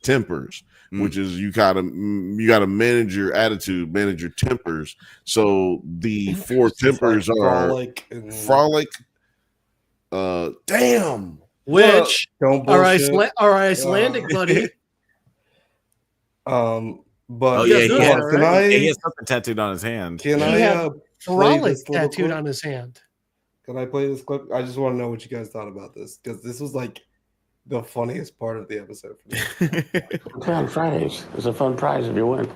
tempers. Which is you gotta manage your attitude, manage your tempers. So the 4 tempers are frolic. Damn. Which are Icelandic, buddy. But he has something tattooed on his hand. Can I have frolic tattooed on his hand? Can I play this clip? I just want to know what you guys thought about this, because this was like the funniest part of the episode for me. Okay, on Fridays, there's a fun prize if you win.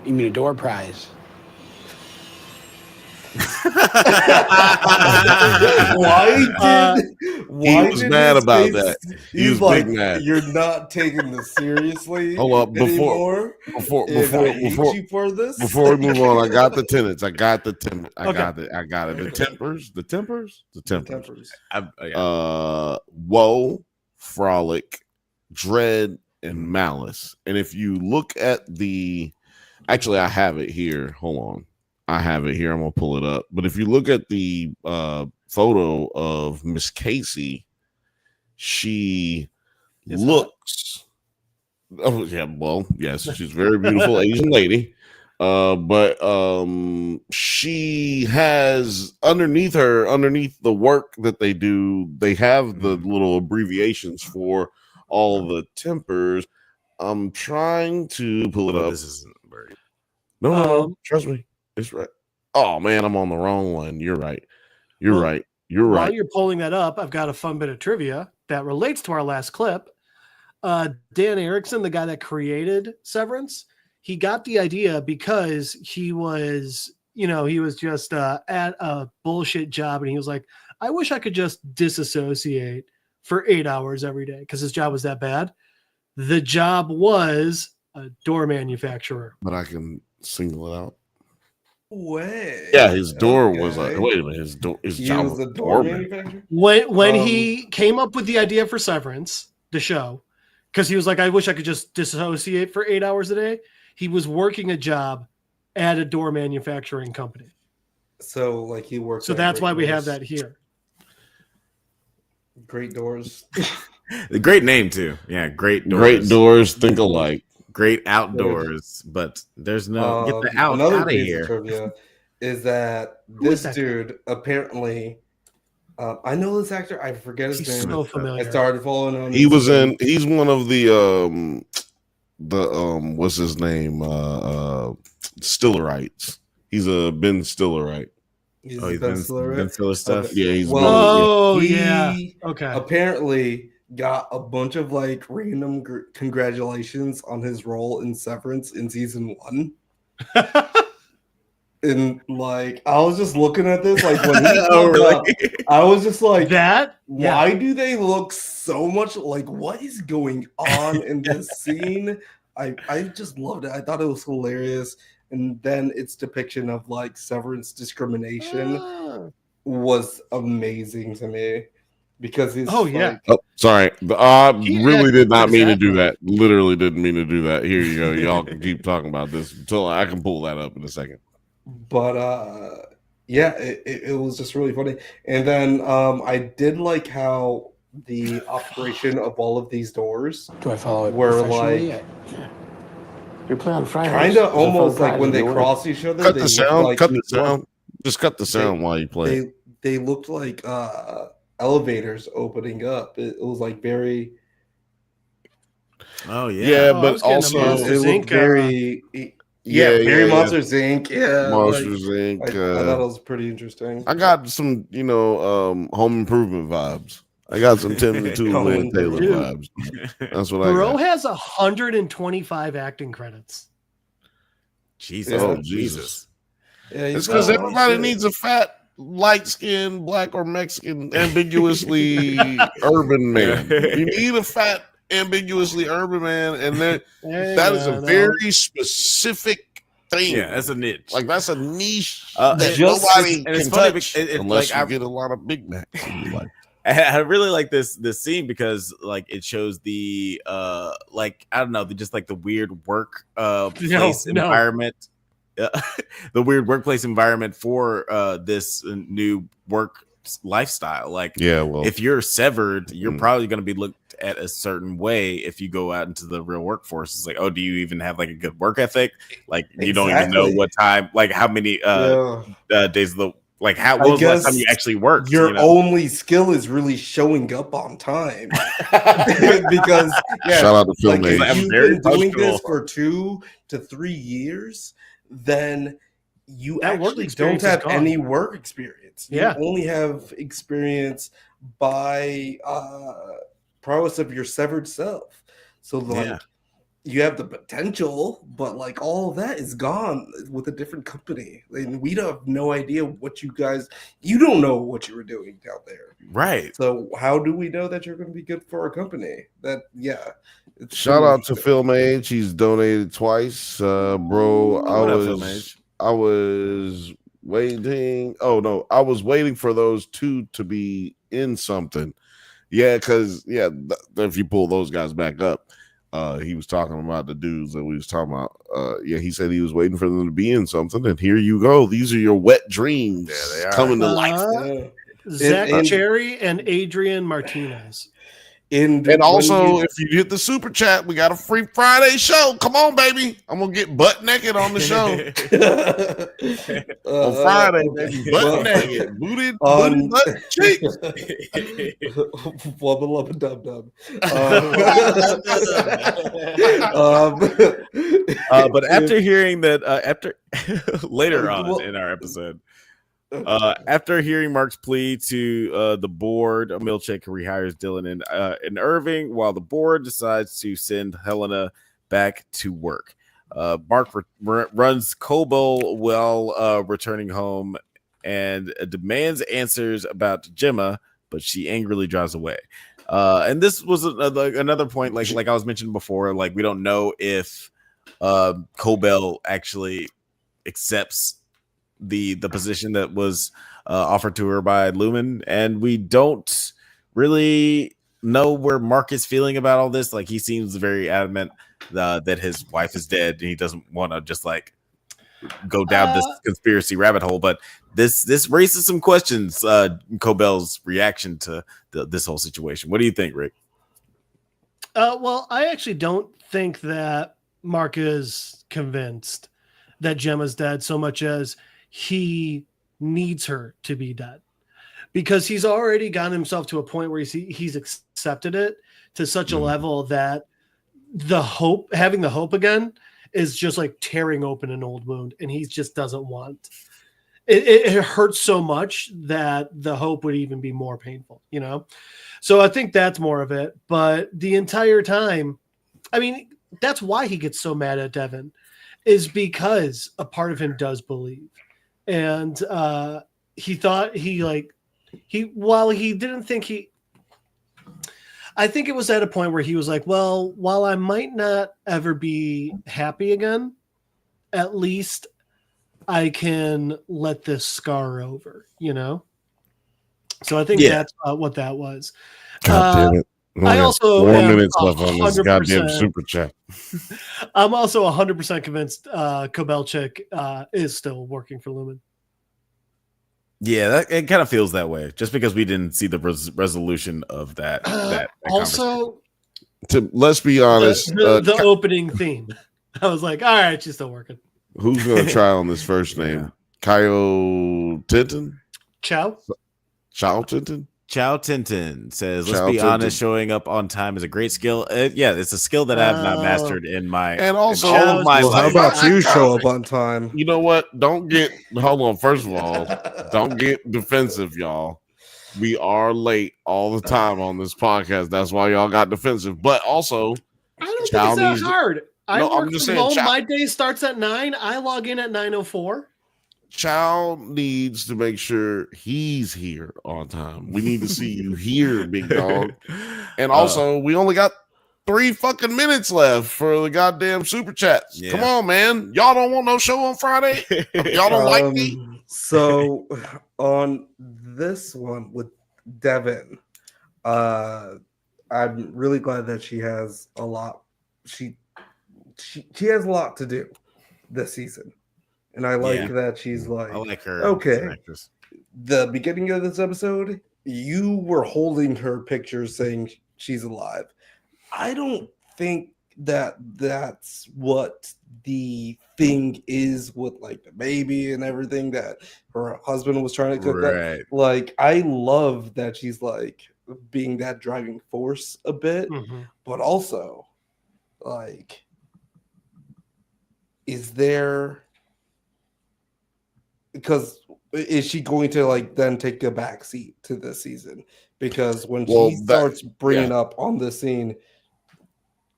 You mean a door prize? Why he was mad about that. He was like, big mad. You're not taking this seriously. Hold up, before we move on, I got the tenets. I got it. The tempers. Woe, frolic, dread, and malice. And if you look at actually, I have it here. Hold on. I have it here. I'm gonna pull it up. But if you look at the photo of Miss Casey, she looks. Oh yeah, well, yes, she's a very beautiful Asian lady. But she has underneath the work that they do, they have the little abbreviations for all the tempers. I'm trying to pull it up. This isn't very. No, trust me. It's right. Oh man, I'm on the wrong one. You're right. You're right. While you're pulling that up, I've got a fun bit of trivia that relates to our last clip. Dan Erickson, the guy that created Severance, he got the idea because he was just at a bullshit job, and he was like, I wish I could just disassociate for 8 hours every day because his job was that bad. The job was a door manufacturer. But I can single it out. Way. Yeah, his door was like. Wait a minute, his job was a door manufacturer. When he came up with the idea for Severance, the show, because he was like, I wish I could just disassociate for 8 hours a day. He was working a job at a door manufacturing company. So like he worked. So that's why we have that here. Great doors. Great name too. Yeah, great doors. Great doors think alike. Great outdoors, but there's no get the out another of piece here. of trivia is that this dude apparently. I know this actor. I forget his name. So familiar. I started following him. He's one of the what's his name? Stillerites. He's a Ben Stillerite. He's Ben Stiller stuff. Okay. Yeah, he's Okay. Apparently got a bunch of like random congratulations on his role in Severance in season 1. And like I was just looking at this, like when he up, I was just like, why do they look so much like what is going on in this scene? I just loved it. I thought it was hilarious. And then its depiction of like Severance discrimination was amazing to me because he's sorry. Really did not mean to do that. Literally didn't mean to do that. Here you go. Y'all can keep talking about this until I can pull that up in a second. But it was just really funny. And then I did like how the operation of all of these doors Do I follow it were professionally? like We play on Fridays. kind of almost like when they cross each other. Cut they the look sound. like Cut the sound. Just cut the sound while you play. They looked like elevators opening up. It was like very. Oh yeah. Yeah, but also it looked very. Very Monsters Inc. Yeah, Monsters Inc. I thought it was pretty interesting. I got some, Home Improvement vibes. I got some Tim the Toolman Taylor vibes. That's what Thoreau I got. has 125 acting credits. Jesus. Oh, Jesus. Yeah, It's because everybody needs a fat, light-skinned, black or Mexican, ambiguously urban man. You need a fat, ambiguously urban man, and that is a very specific thing. Yeah, that's a niche. Like that's a niche that nobody and it's can funny touch because unless you get a lot of Big Macs. I really like this scene because like it shows the like I don't know, just like the weird work place environment. The weird workplace environment for this new work lifestyle. Like, if you're severed, you're probably going to be looked at a certain way if you go out into the real workforce. It's like, oh, do you even have like a good work ethic? Like, you don't even know what time, like how many days of the like how what was the last time you actually worked? Your only skill is really showing up on time. Because shout out to Phil May. If you've been doing this for 2 to 3 years, then you actually don't have any work experience. You only have experience by prowess of your severed self. So like you have the potential, but like all of that is gone with a different company. And we have no idea what you don't know what you were doing down there. Right. So how do we know that you're going to be good for our company? Shout out to Phil Mage. He's donated twice. Bro, I was waiting. Oh no, I was waiting for those two to be in something. Yeah, because if you pull those guys back up, he was talking about the dudes that we was talking about. He said he was waiting for them to be in something, and here you go. These are your wet dreams coming to life. Zach Cherry and Adrian Martinez. And also, if you hit the super chat, we got a free Friday show. Come on, baby. I'm going to get butt naked on the show. On Friday, baby. Butt naked. Booty, butt, cheeks. Wubba lubba dub dub. But after hearing that, later on in our episode, after hearing Mark's plea to the board, Milchick rehires Dylan and Irving, while the board decides to send Helena back to work. Mark runs Kobo while returning home and demands answers about Gemma, but she angrily drives away. And this was another point, like I was mentioning before, like we don't know if Kobo actually accepts the position that was offered to her by Lumen, and we don't really know where Mark is feeling about all this. Like he seems very adamant that his wife is dead, and he doesn't want to just like go down this conspiracy rabbit hole. But this raises some questions. Cobell's reaction to this whole situation. What do you think, Rick? Well, I actually don't think that Mark is convinced that Gemma's dead so much as he needs her to be dead, because he's already gotten himself to a point where he's accepted it to such a level that having the hope again is just like tearing open an old wound, and he just doesn't want it hurts so much that the hope would even be more painful, So I think that's more of it. But the entire time, I mean, that's why he gets so mad at Devin, is because a part of him does believe. And he thought while he didn't think I think it was at a point where he was like, well, while I might not ever be happy again, at least I can let this scar over, So I think that's what that was. God damn it. I also 4 am minutes left on this 100%. goddamn super chat. I'm also 100% convinced Kobelchik is still working for Lumen. Yeah, it kind of feels that way, just because we didn't see the resolution of that. Also, let's be honest, the opening theme. I was like, all right, she's still working. Who's going to try on this first name? Kyle Tintin? Chow Tintin? Chow Tintin says, let's be honest, showing up on time is a great skill. It's a skill that I have not mastered in my and also all of my life. How about you show up on time? You know what? Hold on. First of all, don't get defensive, y'all. We are late all the time on this podcast. That's why y'all got defensive. But also, I don't think it's that hard. I'm just saying, my day starts at 9. I log in at 9:04. Chow needs to make sure he's here on time. We need to see you here, big dog. And also, we only got 3 fucking minutes left for the goddamn super chats. Yeah. Come on, man. Y'all don't want no show on Friday? Y'all don't like me? So on this one with Devin, I'm really glad that she has a lot. She has a lot to do this season. And I like that she's like, I like her. Okay, the beginning of this episode, you were holding her picture saying she's alive. I don't think that that's what the thing is with like the baby and everything that her husband was trying to cook up. Like, I love that she's like being that driving force a bit, but also like, is there... Because is she going to like then take a back seat to this season? Because when she starts bringing up on the scene,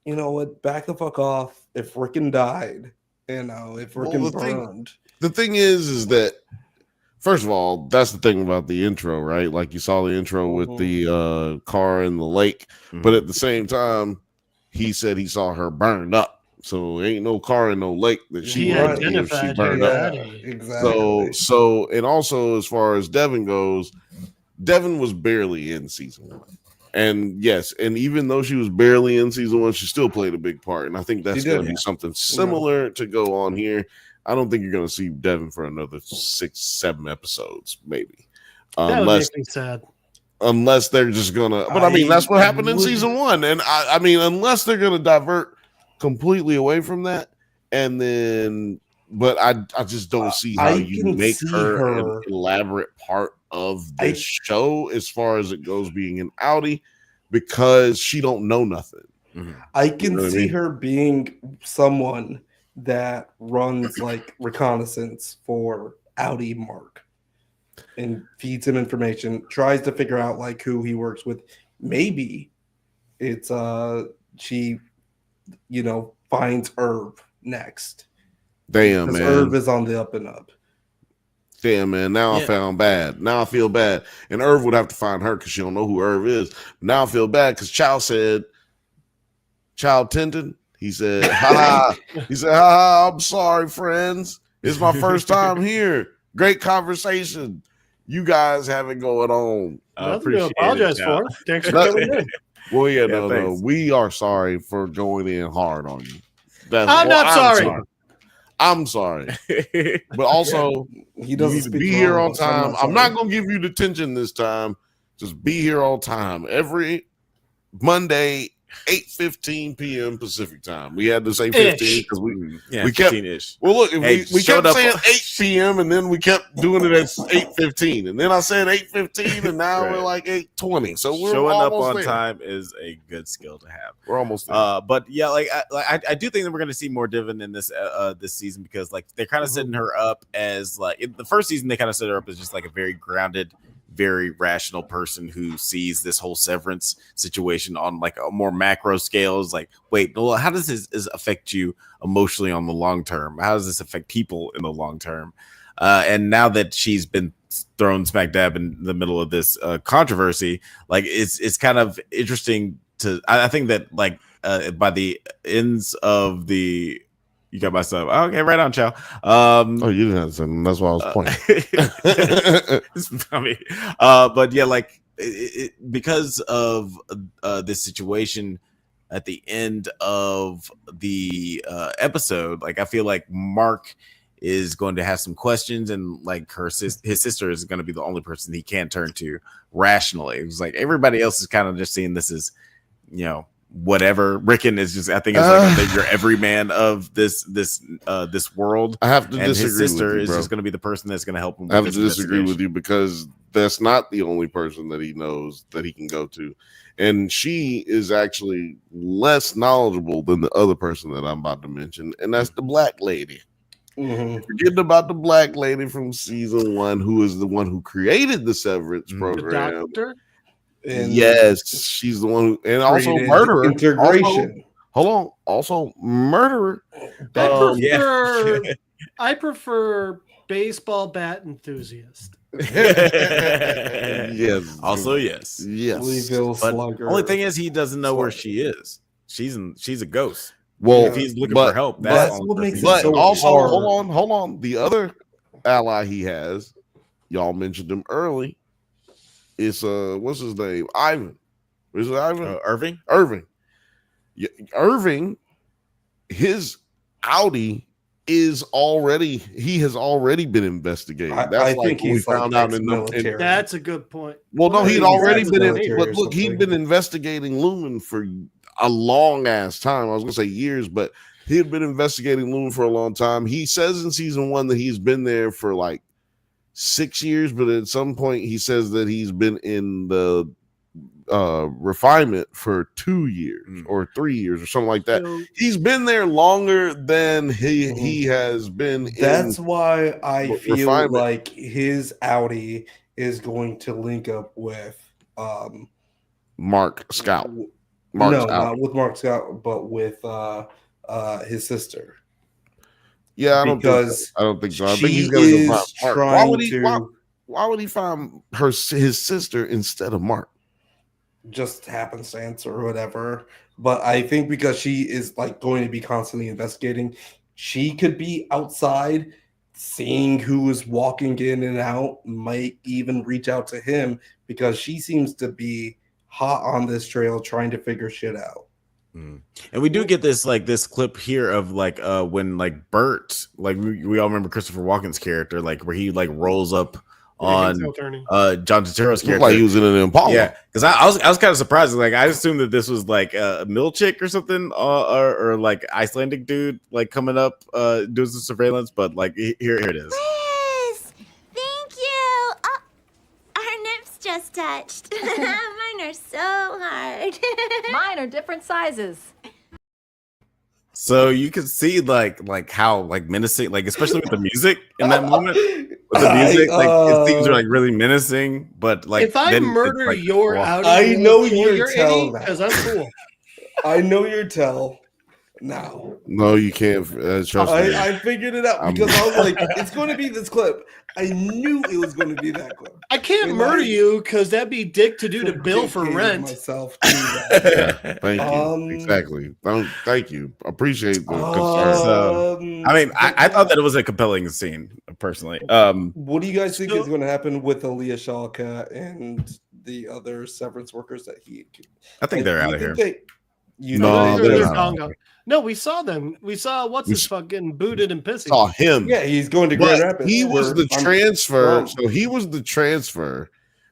you know what? Back the fuck off. If Rickon died, if Rickon burned. The thing is that, first of all, that's the thing about the intro, right? Like you saw the intro with the car in the lake, but at the same time, he said he saw her burned up. So ain't no car in no lake that she burned up. Exactly. So and also as far as Devin goes, Devin was barely in season 1. And yes, and even though she was barely in season 1, she still played a big part. And I think that's going to be something similar to go on here. I don't think you're going to see Devin for another 6-7 episodes, maybe. That would make me sad. Unless they're just gonna, but I mean that's what happened in season 1. And I mean, unless they're gonna divert completely away from that, and then but I just don't see how you make her an elaborate part of this show as far as it goes being an outie, because she don't know nothing. I can see her being someone that runs like reconnaissance for outie Mark and feeds him information, tries to figure out like who he works with. Maybe it's she finds Irv next. Damn, man. Irv is on the up and up. Damn, man. Now I found bad. Now I feel bad. And Irv would have to find her because she don't know who Irv is. Now I feel bad because Chow Tintin, he said, ha. He said, ha, I'm sorry, friends. It's my first time here. Great conversation you guys have it going on. I apologize for. Thanks for coming in. Well, no. We are sorry for going in hard on you. I'm not sorry. I'm sorry. But also, he doesn't need to be here on time. I'm not going to give you detention this time. Just be here on time. Every Monday 8:15 p.m. Pacific time. We had to say 15 because we kept 15-ish. Well, look, if we showed kept up- saying 8 p.m. and then we kept doing it at 8:15, and then I said 8:15, and now we're like 8:20. So we're showing up almost on there. time is a good skill to have. We're almost there. But yeah, like I do think that we're going to see more Divin in this this season because like they're kind of setting her up as like in the first season they kind of set her up as just like a very grounded, very rational person who sees this whole Severance situation on like a more macro scale. Is like, wait, well, how does this affect you emotionally on the long term? How does this affect people in the long term? And now that she's been thrown smack dab in the middle of this controversy, like it's kind of interesting to. I think that like by the ends of the. You got my stuff. Okay, right on, Chow. Oh, you didn't have to say them. That's why I was pointing. It's funny. But yeah, like because of this situation at the end of the episode, like I feel like Mark is going to have some questions, and like his sister is going to be the only person he can turn to rationally. It was like everybody else is kind of just seeing this as, you know, whatever. Rickon is just, I think it's like your everyman of this world. I have to and disagree his sister with you, is bro. just going to be the person that's going to help him. I have to disagree with you because that's not the only person that he knows that he can go to. And she is actually less knowledgeable than the other person that I'm about to mention, and that's the black lady. Forgetting about the black lady from season 1, who is the one who created the Severance program. The doctor? Yes, she's the one who, and also murderer. Integration. Also murderer. I prefer baseball bat enthusiast. Yes. Also, yes. Louisville But Slugger. only thing is, he doesn't know where she is. She's a ghost. Well, if he's looking for help, that's what makes it But so also, hard. hold on. The other ally he has, y'all mentioned him early. It's what's his name? Ivan. Is it Ivan? Irving. Yeah, Irving. His Audi is already. He has already been investigated. That's I like think what we he's like found out in the. ex-military. That's a good point. Well, no, he'd he's already been in. ex-military But or look, he'd something. been investigating Lumen for a long ass time. I was gonna say years, but he had been investigating Lumen for a long time. He says in season 1 that he's been there for like 6 years, but at some point he says that he's been in the refinement for 2 years or 3 years or something like that. So- He's been there longer than he has been. That's in why I feel refinement. like his Audi is going to link up with Mark Scout. Mark's no, out. not with Mark Scout, but with his sister. Yeah, I don't think so. I think he's gonna is go find Mark. trying Why would he find his sister instead of Mark? just happenstance or whatever. But I think because she is like going to be constantly investigating, she could be outside seeing who is walking in and out, might even reach out to him because she seems to be hot on this trail trying to figure shit out. And we do get this clip here of like when like Bert, like we all remember Christopher Walken's character, like where he like rolls up on John Turturro's character. Looked like he was in an Impala. Yeah, because I was kind of surprised. Like I assumed that this was like a Milchick or something, or like Icelandic dude like coming up doing some surveillance. But like here it is. Liz, thank you. Oh, our nips just touched. Mine are so hard. Mine are different sizes. So you can see like how like menacing, like especially with the music in that moment. With the music, like it seems like really menacing, but like if I murder like, your well, Audi, I know you're tell because I'm cool. I know your tell now. No, you can't. Trust me. I figured it out because I was like, it's going to be this clip. I knew it was going to be that clip. I can't murder you because that'd be dick to do to bill for rent. Myself yeah, thank you. Exactly. Thank you. Appreciate the concern. So, I mean, I thought that it was a compelling scene, personally. What do you guys think is going to happen with Aaliyah Shalka and the other Severance workers that he? I think they're out of here. No, we saw them. We saw what's his fuck getting booted and pissy. Saw him. Yeah, he's going to Grand Rapids. He was the transfer. So he was the transfer,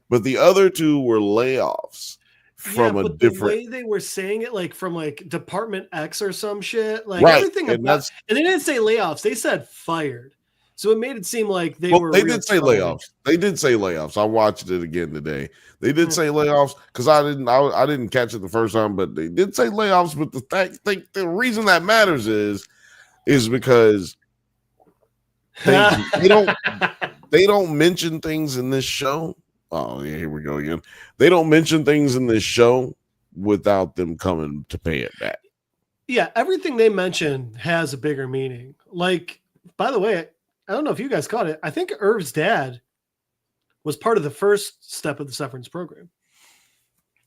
but the other two were layoffs. from a different. The way they were saying it, like from like Department X or some shit, like Right, everything and about, and they didn't say layoffs; they said fired. So it made it seem like they were. They did say layoffs. They did say layoffs. I watched it again today. They did say layoffs because I didn't catch it the first time, but they did say layoffs. But the reason that matters is because they don't mention things in this show. Oh yeah, here we go again. They don't mention things in this show without them coming to pay it back. Yeah, everything they mention has a bigger meaning. Like, by the way, I don't know if you guys caught it. I think Irv's dad was part of the first step of the Severance program.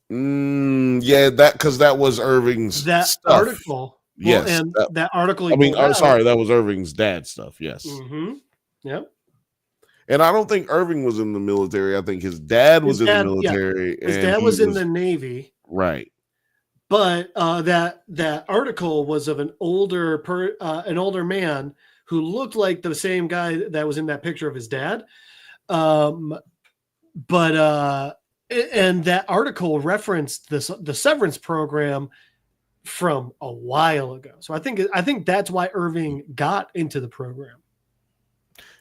Yeah, that was Irving's stuff. Article. Yes, well, and that article. That was Irving's dad stuff. Yes. Mm-hmm. Yep. And I don't think Irving was in the military. I think his dad was in the military. Yeah. His dad was in the Navy. Right. But that article was of an older man who looked like the same guy that was in that picture of his dad. And that article referenced the Severance program from a while ago. So I think that's why Irving got into the program.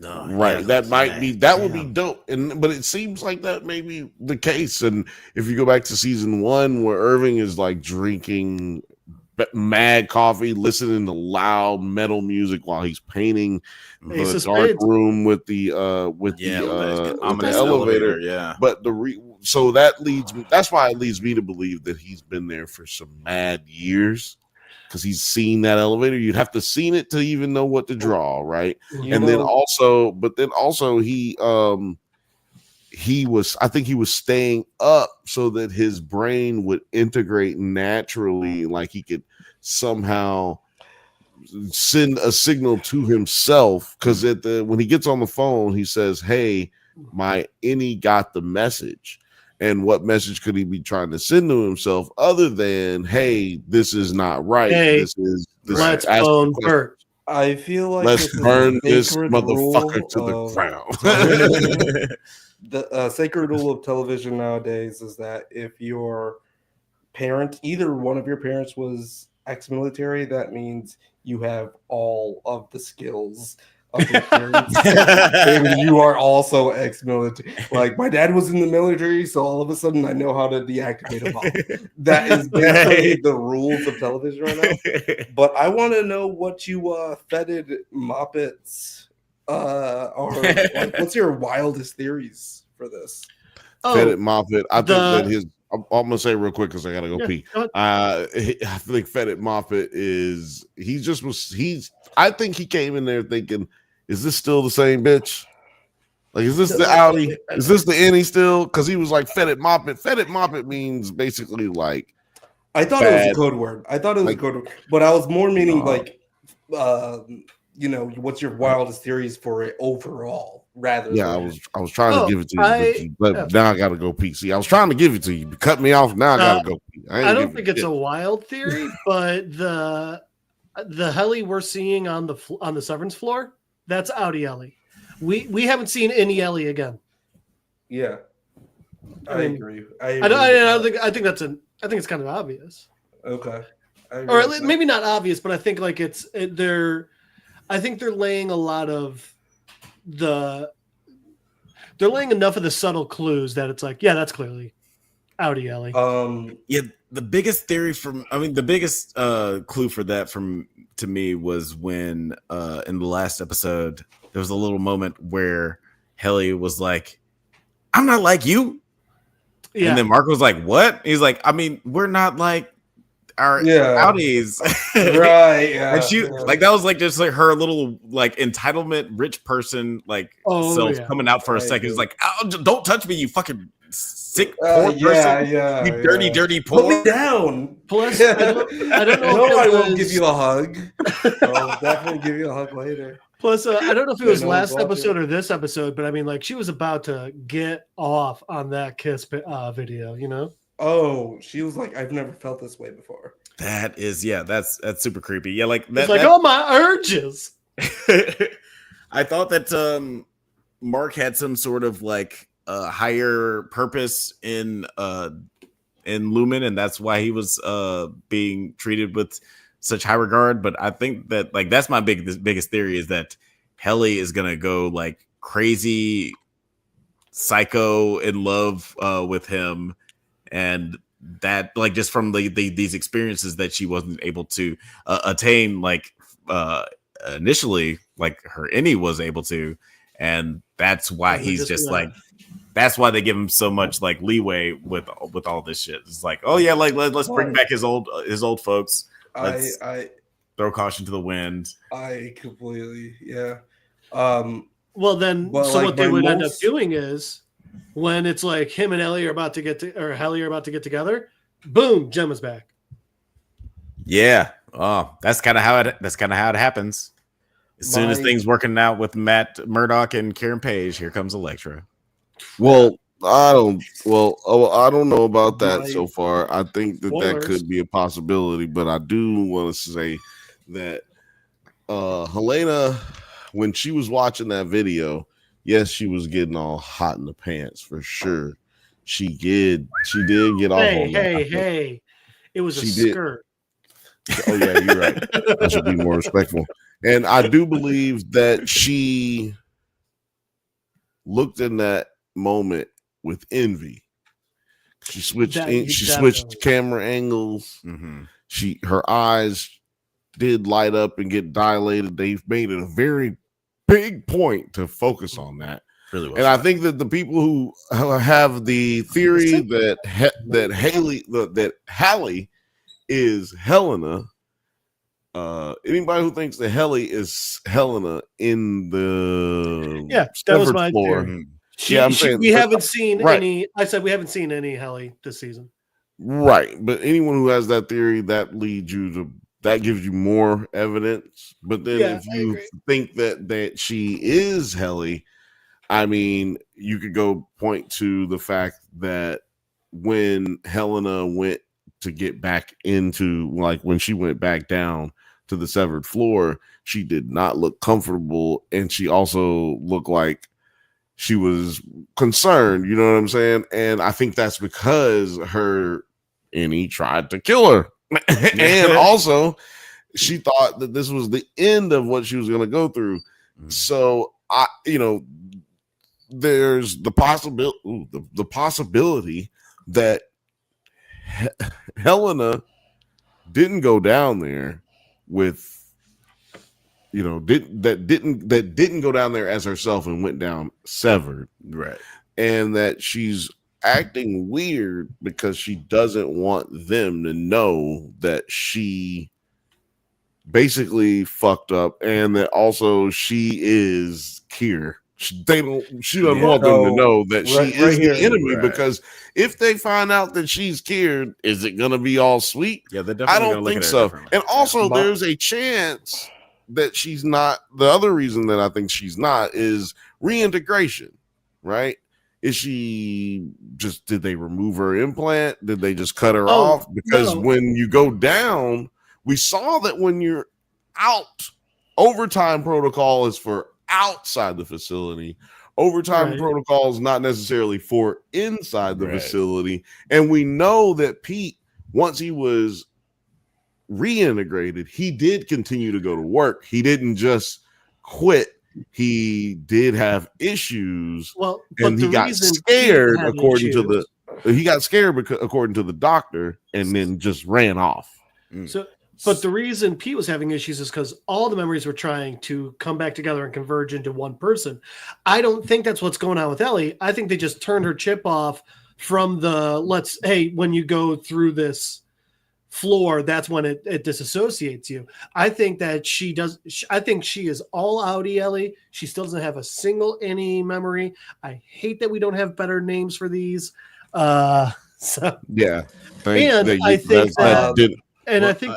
Right. Yeah, that would be dope. But it seems like that may be the case. And if you go back to season 1 where Irving is like drinking mad coffee, listening to loud metal music while he's painting the dark room with the elevator. Yeah. But that's why it leads me to believe that he's been there for some mad years. Because he's seen that elevator. You'd have to seen it to even know what to draw, right? Then also he was staying up so that his brain would integrate naturally, like he could somehow send a signal to himself. Because when he gets on the phone, he says, "Hey, my innie got the message." And what message could he be trying to send to himself other than, "Hey, this is not right. Hey, let's bone Bert." I feel like let's burn this motherfucker to the ground. The sacred rule of television nowadays is that if your parent, either one of your parents was ex-military, that means you have all of the skills of your parents. And you are also ex-military. Like, my dad was in the military, so all of a sudden I know how to deactivate a bomb. That is basically the rules of television right now. But I want to know what you fetid moppets are. Like, what's your wildest theories for this? Fetid Moffat. I think that his. I'm gonna say real quick because I gotta go pee. I think Fetid Moffat is. I think he came in there thinking, "Is this still the same bitch? Like, is this the Audi? Is this the innie still?" Because he was like Fetid Moffat. Fetid Moffat means basically like. I thought it was a code word. But I was more meaning like, what's your wildest theories for it overall? Rather, I was trying to give it to you, but now I gotta go pee. See, I was trying to give it to you, but cut me off. Now I gotta go pee. I don't think it's a wild theory, but the heli we're seeing on the Severance floor, that's Audi Ellie. We haven't seen any Ellie again. Yeah, I agree. I think it's kind of obvious. Okay, or maybe not obvious, but I think like I think they're laying a lot of they're laying enough of the subtle clues that it's like, yeah, that's clearly Audi Ellie. The biggest theory the biggest clue for that to me was when in the last episode there was a little moment where Helly was like, "I'm not like you," and then Mark was like, "What?" He's like, "I mean, we're not like our Audis." Right. Yeah, and she like that was like just like her little like entitlement rich person like self coming out for a second. It's like, "Oh, don't touch me, you fucking sick poor person. You dirty poor." Put me down. Plus, I don't know. I won't give you a hug. I'll definitely give you a hug later. Plus, I don't know if it was last episode or this episode, but I mean, like, she was about to get off on that kiss video, you know? Oh, she was like, "I've never felt this way before." That is, that's super creepy. Yeah, like that. It's like, oh, my urges. I thought that Mark had some sort of like higher purpose in in Lumen, and that's why he was being treated with such high regard. But I think that like that's my biggest theory is that Helly is gonna go like crazy psycho in love with him, and that like just from these experiences that she wasn't able to attain like initially, like her Innie was able to, and that's why he's just like. That's why they give him so much like leeway with all this shit. It's like, oh yeah, like let's bring back his old folks. Let's throw caution to the wind. I completely Well, then, but so like what they my would end up most- doing is when it's like him and Ellie are about to Helly are about to get together, boom, Gemma's back. Yeah. Oh, that's kind of how it happens. As soon as things working out with Matt Murdock and Karen Page, here comes Elektra. Well, I don't know about that so far. I think that could be a possibility, but I do want to say that Helena, when she was watching that video, yes, she was getting all hot in the pants for sure. She did get off on that. Hey, it was a skirt. Oh yeah, you're right. I should be more respectful. And I do believe that she looked in that moment with envy. She switched camera angles. Mm-hmm. Her eyes did light up and get dilated. They've made it a very big point to focus on that. Really well. And I think that the people who have the theory that Hallie is Helena, anybody who thinks that Helly is Helena in the that was my floor. Theory. We haven't seen any. I said we haven't seen any Helly this season. Right, but anyone who has that theory, that leads you to that gives you more evidence. But then if you think that she is Helly, I mean, you could go point to the fact that when Helena went to get back into, like when she went back down to the severed floor, she did not look comfortable, and she also looked like she was concerned, you know what I'm saying? And I think that's because her Innie tried to kill her. And also she thought that this was the end of what she was going to go through. So there's the possibility that Helena didn't go down there with didn't go down there as herself and went down severed, right? And that she's acting weird because she doesn't want them to know that she basically fucked up, and that also she is Kier. She doesn't want them to know that she is the enemy, because if they find out that she's Kier, is it gonna be all sweet? Yeah, they're definitely I don't think so. And also, there's a chance that she's not. The other reason that I think she's not is reintegration, right? Is she just, did they remove her implant? Did they just cut her off? Because when you go down, we saw that when you're out, overtime protocol is for outside the facility. Overtime protocol is not necessarily for inside the facility. And we know that Pete, once he was reintegrated, he did continue to go to work. He didn't just quit. He did have issues. Well, and he got scared according to the doctor, and then just ran off. So, but the reason Pete was having issues is because all the memories were trying to come back together and converge into one person. I don't think that's what's going on with Ellie. I think they just turned her chip off from the when you go through this floor, that's when it disassociates you. I think that I think she is all outie Ellie. She still doesn't have a single any memory. I hate that we don't have better names for these. I think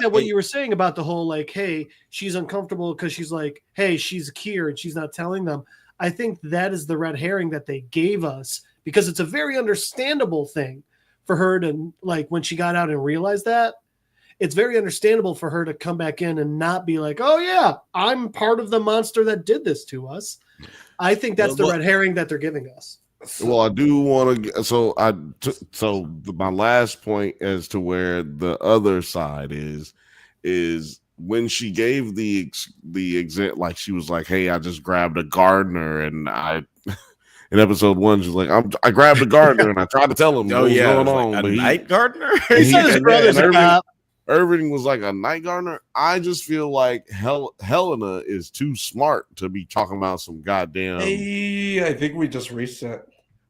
that what you were saying about the whole hey, she's uncomfortable because she's hey, she's Kier and she's not telling them. I think that is the red herring that they gave us, because it's a very understandable thing for her to when she got out and realized that. It's very understandable for her to come back in and not be oh yeah, I'm part of the monster that did this to us. I think that's the red herring that they're giving us. Well, I do want to. My last point as to where the other side is when she gave the example, like she was like, "Hey, I just grabbed a gardener," and in episode 1, she's like, I grabbed a gardener and I tried to tell him what was going on, like but a night gardener. He said his brother's a cop. Irving was like a night gardener. I just feel like Helena is too smart to be talking about some goddamn. Hey, I think we just reached that.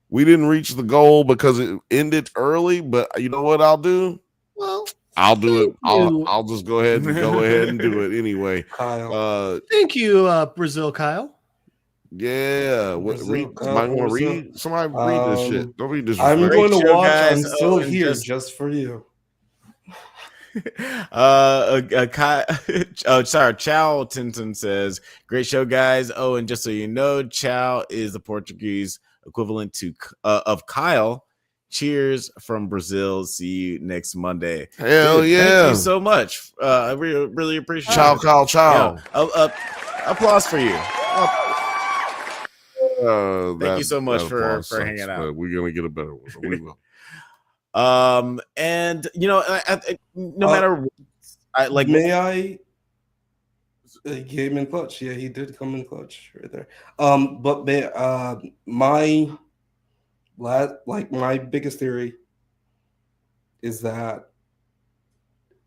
We didn't reach the goal because it ended early, but you know what I'll do? Well, I'll do it. I'll just go ahead and do it anyway. Kyle. Thank you, Brazil Kyle. Yeah, somebody want to read? Somebody read this shit. Don't read this. I'm going to watch. Guys. I'm still here just for you. Chow Tinton says, "Great show, guys. Oh, and just so you know, Chow is the Portuguese equivalent of Kyle. Cheers from Brazil. See you next Monday." Hell yeah! Thank you so much. I really appreciate it. Ciao, Kyle, ciao. Yeah. Applause for you. Thank you so much for hanging out. We're gonna get a better one. We will. And no matter what, I like. May I? He came in clutch. Yeah, he did come in clutch right there. But my biggest theory is that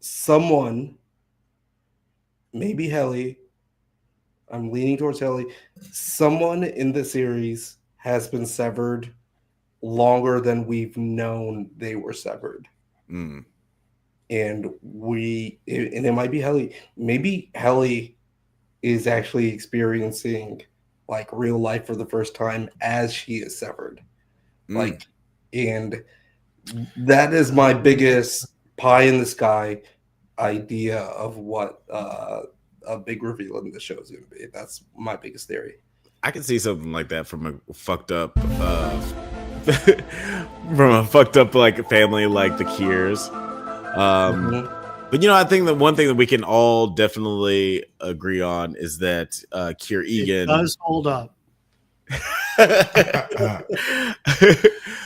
someone, maybe Helly, I'm leaning towards Helly, someone in the series has been severed longer than we've known they were severed. Mm. And it might be Helly. Maybe Helly is actually experiencing like real life for the first time as she is severed. Like, and that is my biggest pie in the sky idea of what a big reveal in the show is going to be. That's my biggest theory. I can see something like that from a fucked up like family like the Keers. But I think that one thing that we can all definitely agree on is that Keir Egan does hold up.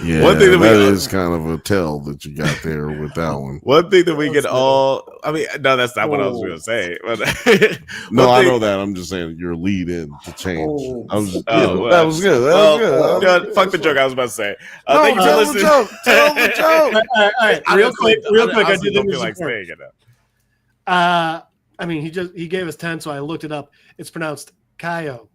Yeah, one thing that is kind of a tell that you got there with that one. One thing that we can all, no, that's not what I was going to say. But I know that. I'm just saying your lead in to change. That was good. That was good. Fuck the joke I was about to say. Thank you for listening. Tell the joke. All right. Real quick. I do don't feel like saying it. He gave us 10, so I looked it up. It's pronounced Kyle.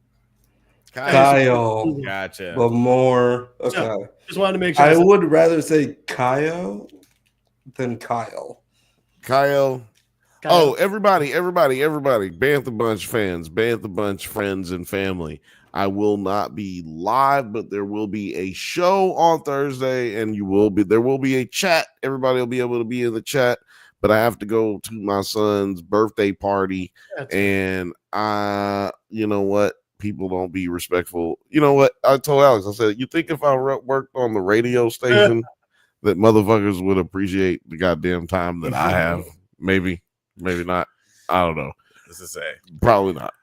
Kyle. Gotcha. But more. Okay. Yeah, just wanted to make sure. I would rather say Kyle than Kyle. Kyle. Oh, everybody. Bantha Bunch fans, Bantha Bunch friends and family. I will not be live, but there will be a show on Thursday, and there will be a chat. Everybody will be able to be in the chat. But I have to go to my son's birthday party. And you know what? People don't be respectful. You know what? I told Alex, I said, you think if I worked on the radio station that motherfuckers would appreciate the goddamn time that I have? Maybe not. I don't know. What's to say? Probably not.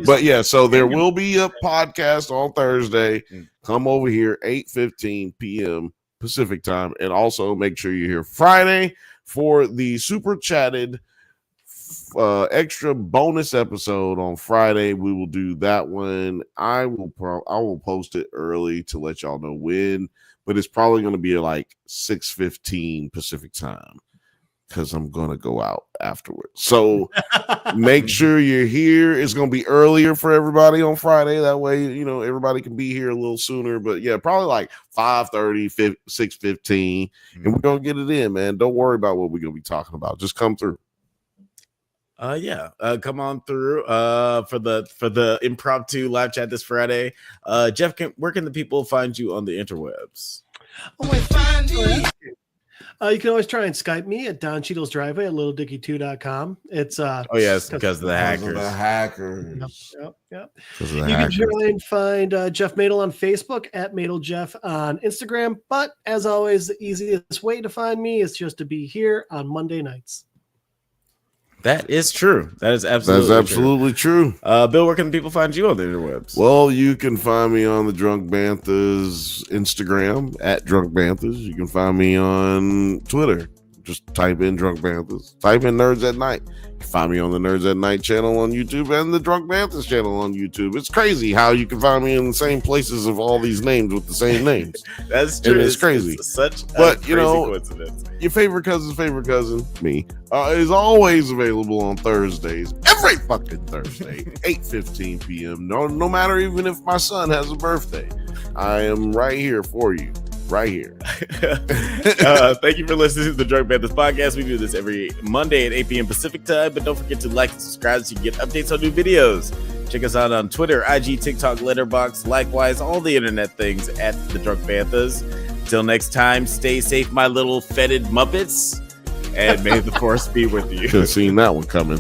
But yeah, so there will be a podcast on Thursday. Come over here, 8:15 p.m. Pacific time, and also make sure you're here Friday for the super chatted extra bonus episode on Friday. We will do that one. I will post it early to let y'all know when, but it's probably going to be like 6:15 Pacific time because I'm going to go out afterwards. So make sure you're here. It's going to be earlier for everybody on Friday. That way, everybody can be here a little sooner. But yeah, probably like 5:30, 6:15, and we're going to get it in, man. Don't worry about what we're going to be talking about. Just come through. Come on through for the impromptu live chat this Friday. Jeff, where can the people find you on the interwebs? You can always try and Skype me at Don Cheadle's Driveway at littledickie2.com. It's it's because of the hackers. The hackers. Yep. You can try and find Jeff Madel on Facebook at MadelJeff on Instagram. But as always, the easiest way to find me is just to be here on Monday nights. That is true. That is absolutely true. Bill, where can people find you on the interwebs? Well, you can find me on the Drunk Banthas Instagram at Drunk Banthas. You can find me on Twitter. Just type in Drunk Banthas. Type in Nerds at Night. You can find me on the Nerds at Night channel on YouTube and the Drunk Banthas channel on YouTube. It's crazy how you can find me in the same places of all these names with the same names. That's true. And it's crazy. It's such a crazy coincidence. Your favorite cousin, me, is always available on Thursdays. Every fucking Thursday, 8:15 p.m. No matter even if my son has a birthday. I am right here for you. Right here. Thank you for listening to the Drunk Banthas podcast. We do this every Monday at 8 p.m. Pacific time, but don't forget to like and subscribe so you can get updates on new videos. Check us out on Twitter, IG, TikTok, Letterboxd, likewise, all the internet things at the Drunk Banthas. Till next time, stay safe, my little fetid Muppets, and may the force be with you. Should have seen that one coming.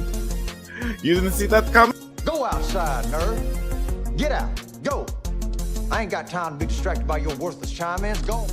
You didn't see that coming? Go outside, nerd. Get out. Go. I ain't got time to be distracted by your worthless chime-ins. Go.